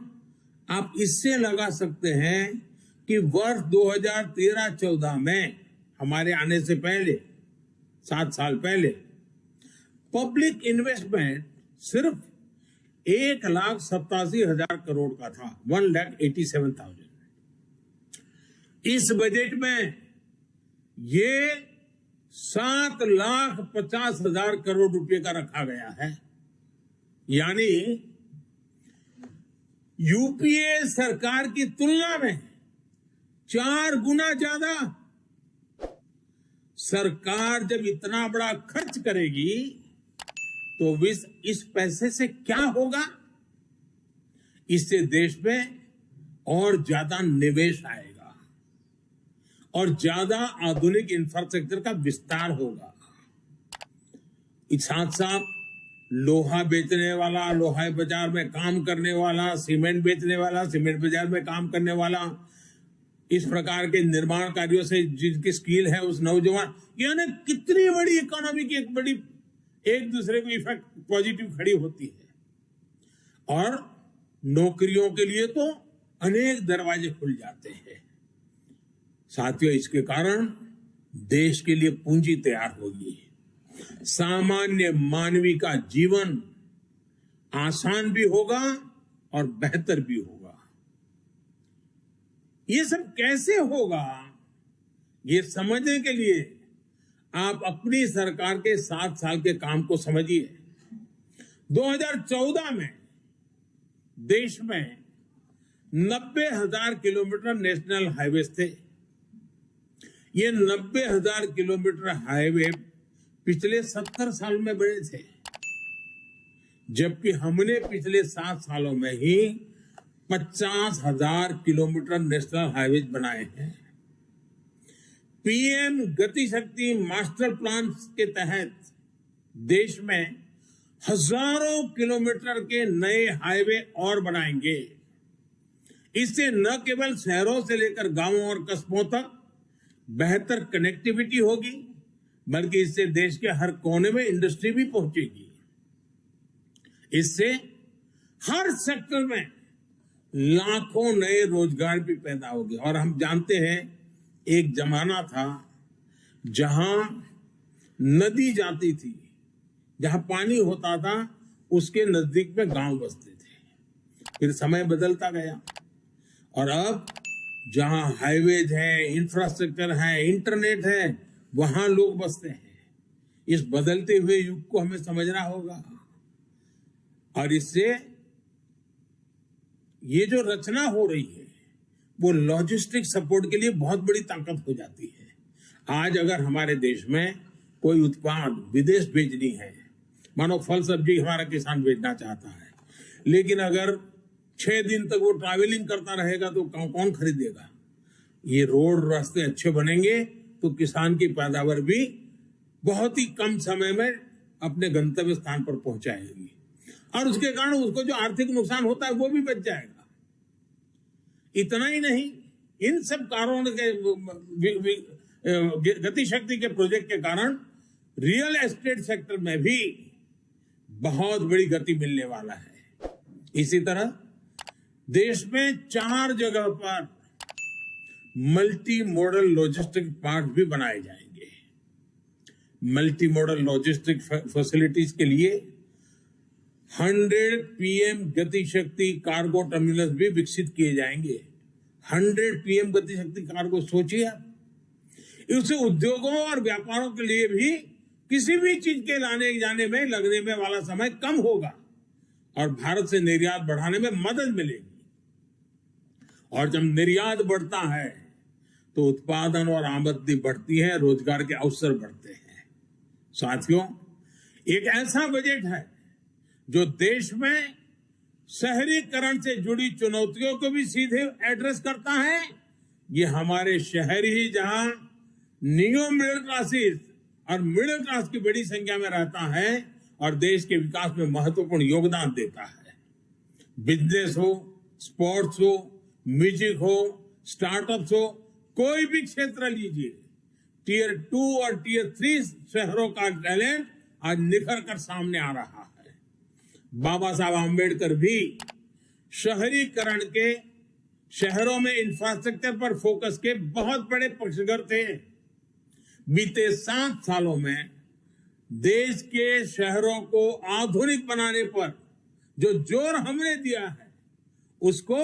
आप इससे लगा सकते हैं कि वर्ष 2013-14 में, हमारे आने से पहले 7 साल पहले, पब्लिक इन्वेस्टमेंट सिर्फ 1,87,000 करोड़ का था, 1,87,000। इस बजट में ये 7,50,000 करोड़ रुपए का रखा गया है। यानी यूपीए सरकार की तुलना में 4 गुना ज्यादा। सरकार जब इतना बड़ा खर्च करेगी तो इस पैसे से क्या होगा? इससे देश में और ज्यादा निवेश आएगा और ज्यादा आधुनिक इंफ्रास्ट्रक्चर का विस्तार होगा। इस साथ साथ लोहा बेचने वाला, लोहा बाजार में काम करने वाला, सीमेंट बेचने वाला, सीमेंट बाजार में काम करने वाला, इस प्रकार के निर्माण कार्यों से जिनकी स्किल है उस नौजवान, यानी कितनी बड़ी इकोनॉमी की एक दूसरे को इफेक्ट पॉजिटिव खड़ी होती है। और नौकरियों के लिए तो अनेक दरवाजे खुल जाते हैं। साथियों, इसके कारण देश के लिए पूंजी तैयार होगी, सामान्य मानवी का जीवन आसान भी होगा और बेहतर भी होगा। ये सब कैसे होगा, ये समझने के लिए आप अपनी सरकार के 7 साल के काम को समझिए। 2014 में देश में 90,000 किलोमीटर नेशनल हाईवे थे। ये 90,000 किलोमीटर हाईवे पिछले 70 साल में बने थे, जबकि हमने पिछले 7 सालों में ही 50,000 किलोमीटर नेशनल हाईवे बनाए हैं। पीएम गति शक्ति मास्टर प्लान के तहत देश में हजारों किलोमीटर के नए हाईवे और बनाएंगे। इससे न केवल शहरों से लेकर गांवों और कस्बों तक बेहतर कनेक्टिविटी होगी, बल्कि इससे देश के हर कोने में इंडस्ट्री भी पहुंचेगी। इससे हर सेक्टर में लाखों नए रोजगार भी पैदा होंगे। और हम जानते हैं, एक जमाना था जहां नदी जाती थी, जहां पानी होता था, उसके नजदीक में गांव बसते थे। फिर समय बदलता गया और अब जहां हाईवेज है, इंफ्रास्ट्रक्चर है, इंटरनेट है, वहां लोग बसते हैं। इस बदलते हुए युग को हमें समझना होगा और इससे ये जो रचना हो रही है वो लॉजिस्टिक सपोर्ट के लिए बहुत बड़ी ताकत हो जाती है। आज अगर हमारे देश में कोई उत्पाद विदेश भेजनी है, मानो फल सब्जी हमारा किसान भेजना चाहता है, लेकिन अगर 6 दिन तक वो ट्रैवलिंग करता रहेगा तो कौन खरीदेगा? ये रोड रास्ते अच्छे बनेंगे तो किसान की पैदावार भी बहुत ही कम समय में अपने गंतव्य स्थान पर पहुंचाएगी और उसके कारण उसको जो आर्थिक नुकसान होता है वो भी बच जाएगा। इतना ही नहीं, इन सब कारणों के गति शक्ति के प्रोजेक्ट के कारण रियल एस्टेट सेक्टर में भी बहुत बड़ी गति मिलने वाला है। इसी तरह देश में 4 जगह पर मल्टी मॉडल लॉजिस्टिक पार्क भी बनाए जाएंगे। मल्टी मॉडल लॉजिस्टिक फैसिलिटीज के लिए 100 पीएम गति शक्ति कार्गो टर्मिनल भी विकसित किए जाएंगे। 100 पीएम गति शक्ति कार्गो, सोचिए आप। इससे उद्योगों और व्यापारों के लिए भी किसी भी चीज के लाने जाने में लगने में वाला समय कम होगा और भारत से निर्यात बढ़ाने में मदद मिलेगी। और जब निर्यात बढ़ता है तो उत्पादन और आमदनी बढ़ती है, रोजगार के अवसर बढ़ते हैं। साथियों, एक ऐसा बजट है जो देश में शहरीकरण से जुड़ी चुनौतियों को भी सीधे एड्रेस करता है। ये हमारे शहर ही जहां नियो मिडिल क्लासेस और मिडिल क्लास की बड़ी संख्या में रहता है और देश के विकास में महत्वपूर्ण योगदान देता है। बिजनेस हो, स्पोर्ट्स हो, म्यूजिक हो, स्टार्टअप्स हो, कोई भी क्षेत्र लीजिए, टियर 2 और टियर 3 शहरों का टैलेंट आज निखर कर सामने आ रहा है। बाबा साहब आम्बेडकर भी शहरीकरण के, शहरों में इंफ्रास्ट्रक्चर पर फोकस के बहुत बड़े पक्षधर थे। बीते 7 सालों में देश के शहरों को आधुनिक बनाने पर जो जोर हमने दिया है, उसको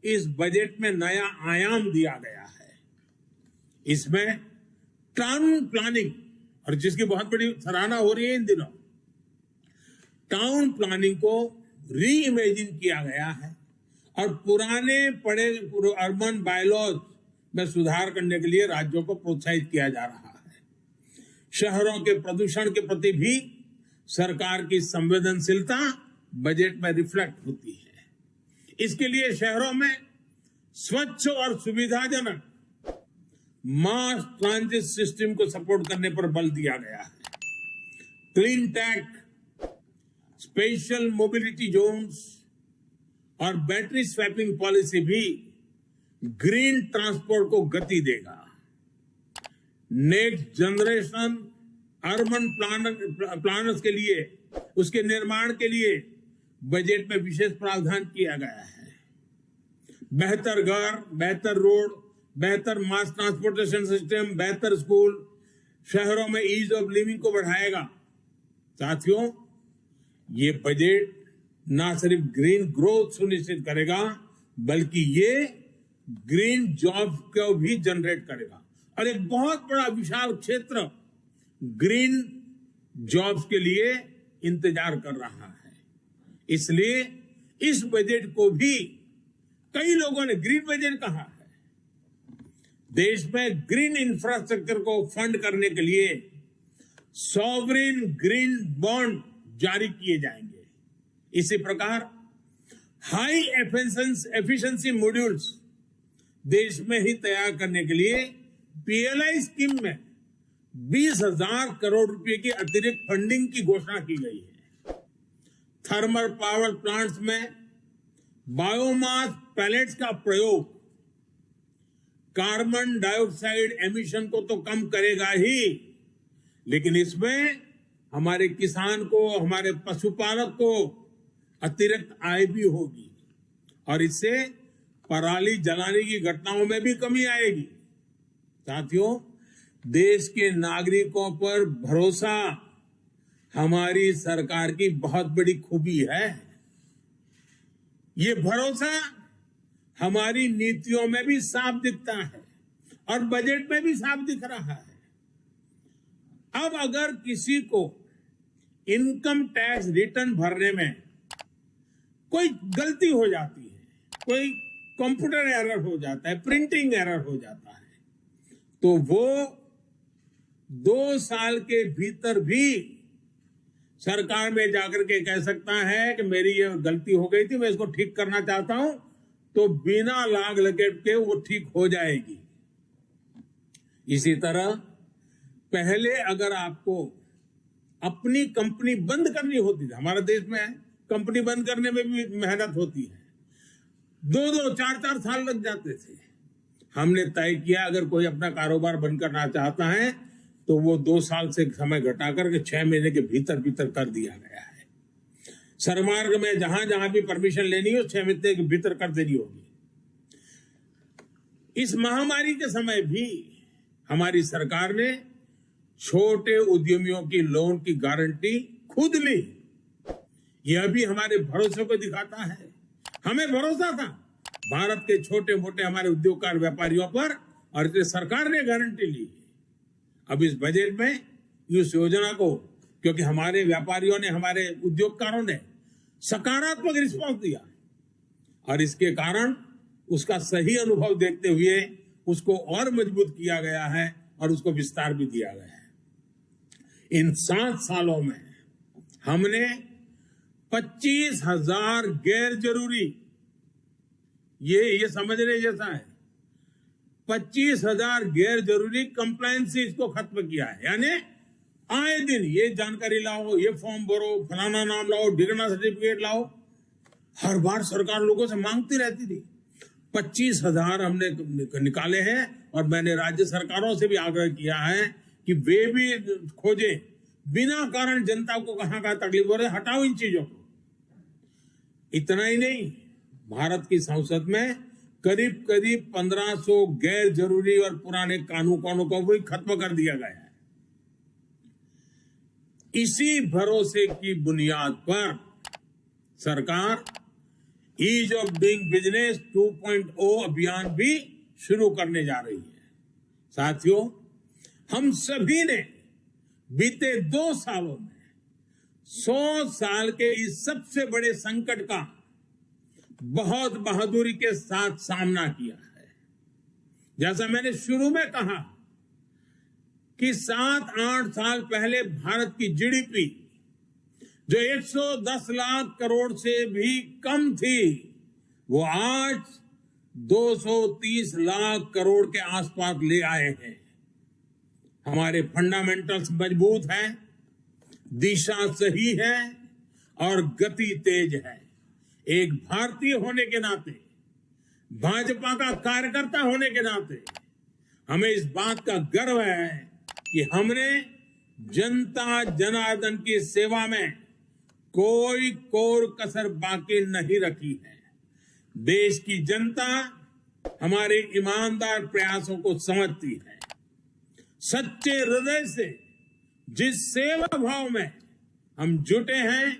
इस बजट में नया आयाम दिया गया है। इसमें टाउन प्लानिंग, और जिसकी बहुत बड़ी सराहना हो रही है इन दिनों, टाउन प्लानिंग को री इमेजिन किया गया है और पुराने पड़े अर्बन बायलॉज में सुधार करने के लिए राज्यों को प्रोत्साहित किया जा रहा है। शहरों के प्रदूषण के प्रति भी सरकार की संवेदनशीलता बजट में रिफ्लेक्ट होती है। इसके लिए शहरों में स्वच्छ और सुविधाजनक मास ट्रांजिट सिस्टम को सपोर्ट करने पर बल दिया गया है। Clean tech, special mobility zones और बैटरी स्वैपिंग पॉलिसी भी ग्रीन ट्रांसपोर्ट को गति देगा। नेक्स्ट जनरेशन अर्बन प्लानर्स के लिए, उसके निर्माण के लिए बजट में विशेष प्रावधान किया गया है। बेहतर घर, बेहतर रोड, बेहतर मास ट्रांसपोर्टेशन सिस्टम, बेहतर स्कूल शहरों में ईज ऑफ लिविंग को बढ़ाएगा। साथियों, ये बजट ना सिर्फ ग्रीन ग्रोथ सुनिश्चित करेगा, बल्कि ये ग्रीन जॉब को भी जनरेट करेगा और एक बहुत बड़ा विशाल क्षेत्र ग्रीन जॉब्स के लिए इंतजार कर रहा है। इसलिए इस बजट को भी कई लोगों ने ग्रीन बजट कहा है। देश में ग्रीन इंफ्रास्ट्रक्चर को फंड करने के लिए सॉवरेन ग्रीन बॉन्ड जारी किए जाएंगे। इसी प्रकार हाई एफिशिएंसी मॉड्यूल्स देश में ही तैयार करने के लिए पीएलआई स्कीम में 20,000 करोड़ रुपए की अतिरिक्त फंडिंग की घोषणा की गई है। थर्मल पावर प्लांट्स में बायोमास पैलेट्स का प्रयोग कार्बन डाइऑक्साइड एमिशन को तो कम करेगा ही, लेकिन इसमें हमारे किसान को, हमारे पशुपालक को अतिरिक्त आय भी होगी और इससे पराली जलाने की घटनाओं में भी कमी आएगी। साथियों, देश के नागरिकों पर भरोसा हमारी सरकार की बहुत बड़ी खूबी है। ये भरोसा हमारी नीतियों में भी साफ दिखता है और बजट में भी साफ दिख रहा है। अब अगर किसी को इनकम टैक्स रिटर्न भरने में कोई गलती हो जाती है, कोई कंप्यूटर एरर हो जाता है, प्रिंटिंग एरर हो जाता है, तो वो 2 साल के भीतर भी सरकार में जाकर के कह सकता है कि मेरी ये गलती हो गई थी, मैं इसको ठीक करना चाहता हूं, तो बिना लाग लपेट के वो ठीक हो जाएगी। इसी तरह पहले अगर आपको अपनी कंपनी बंद करनी होती थी, हमारे देश में कंपनी बंद करने में भी मेहनत होती है, 2-2, 4-4 साल लग जाते थे। हमने तय किया अगर कोई अपना कारोबार बंद करना चाहता है तो वो 2 साल से समय घटाकर के 6 महीने के भीतर भीतर कर दिया गया है। सरमार्ग में जहां जहां भी परमिशन लेनी हो 6 महीने के भीतर कर देनी होगी। इस महामारी के समय भी हमारी सरकार ने छोटे उद्यमियों की लोन की गारंटी खुद ली। यह भी हमारे भरोसे को दिखाता है। हमें भरोसा था भारत के छोटे मोटे हमारे उद्योगकार व्यापारियों पर और इसलिए सरकार ने गारंटी ली। अब इस बजट में इस योजना को, क्योंकि हमारे व्यापारियों ने, हमारे उद्योगकारों ने सकारात्मक रिस्पांस दिया और इसके कारण उसका सही अनुभव देखते हुए उसको और मजबूत किया गया है और उसको विस्तार भी दिया गया है। इन 7 सालों में हमने 25,000 गैर जरूरी, ये समझने जैसा है, 25,000 गैर जरूरी कंप्लायंसेस को खत्म किया है। यानी आए दिन ये जानकारी लाओ, ये फॉर्म भरो, फलाना नाम लाओ, डिग्री सर्टिफिकेट लाओ, हर बार सरकार लोगों से मांगती रहती थी। 25,000 हमने निकाले हैं और मैंने राज्य सरकारों से भी आग्रह किया है कि वे भी खोजे, बिना कारण जनता को कहां तकलीफ हो रही है, हटाओ इन चीजों को। इतना ही नहीं, भारत की संसद में करीब 1500 गैर जरूरी और पुराने कानूनों को भी खत्म कर दिया गया है। इसी भरोसे की बुनियाद पर सरकार ईज ऑफ डूइंग बिजनेस 2.0 अभियान भी शुरू करने जा रही है। साथियों, हम सभी ने बीते 2 सालों में 100 साल के इस सबसे बड़े संकट का बहुत बहादुरी के साथ सामना किया है। जैसा मैंने शुरू में कहा कि 7-8 साल पहले भारत की जीडीपी जो 110 लाख करोड़ से भी कम थी, वो आज 230 लाख करोड़ के आसपास ले आए हैं। हमारे फंडामेंटल्स मजबूत हैं, दिशा सही है और गति तेज है। एक भारतीय होने के नाते, भाजपा का कार्यकर्ता होने के नाते हमें इस बात का गर्व है कि हमने जनता जनार्दन की सेवा में कोई कोर कसर बाकी नहीं रखी है। देश की जनता हमारे ईमानदार प्रयासों को समझती है। सच्चे हृदय से जिस सेवा भाव में हम जुटे हैं,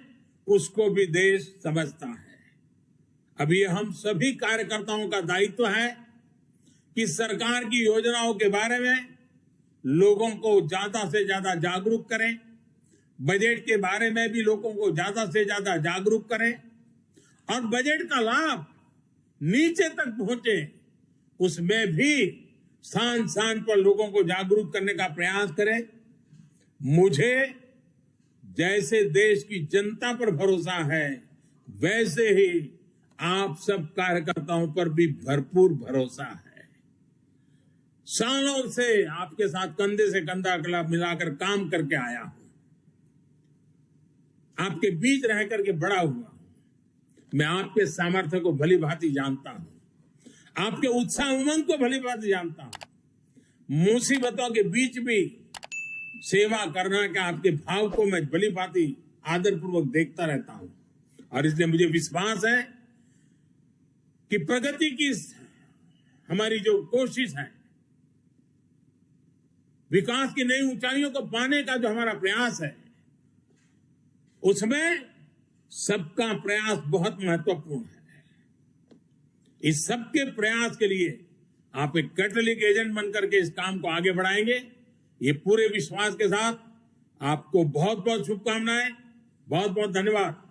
उसको भी देश समझता है। अब ये हम सभी कार्यकर्ताओं का दायित्व है कि सरकार की योजनाओं के बारे में लोगों को ज्यादा से ज्यादा जागरूक करें, बजट के बारे में भी लोगों को ज्यादा से ज्यादा जागरूक करें और बजट का लाभ नीचे तक पहुंचे, उसमें भी स्थान स्थान पर लोगों को जागरूक करने का प्रयास करें। मुझे जैसे देश की जनता पर भरोसा है, वैसे ही आप सब कार्यकर्ताओं पर भी भरपूर भरोसा है। सालों से आपके साथ कंधे से कंधा मिलाकर काम करके आया हूं, आपके बीच रह करके बड़ा हुआ हूं। मैं आपके सामर्थ्य को भली भांति जानता हूं, आपके उत्साह उमंग को भली भांति जानता हूं। मुसीबतों के बीच भी सेवा करना के आपके भाव को मैं भली भांति आदरपूर्वक देखता रहता हूं और इसलिए मुझे विश्वास है कि प्रगति की हमारी जो कोशिश है, विकास की नई ऊंचाइयों को पाने का जो हमारा प्रयास है, उसमें सबका प्रयास बहुत महत्वपूर्ण है। इस सबके प्रयास के लिए आप एक कैटलिक एजेंट बनकर के इस काम को आगे बढ़ाएंगे, ये पूरे विश्वास के साथ आपको बहुत बहुत शुभकामनाएं, बहुत बहुत धन्यवाद।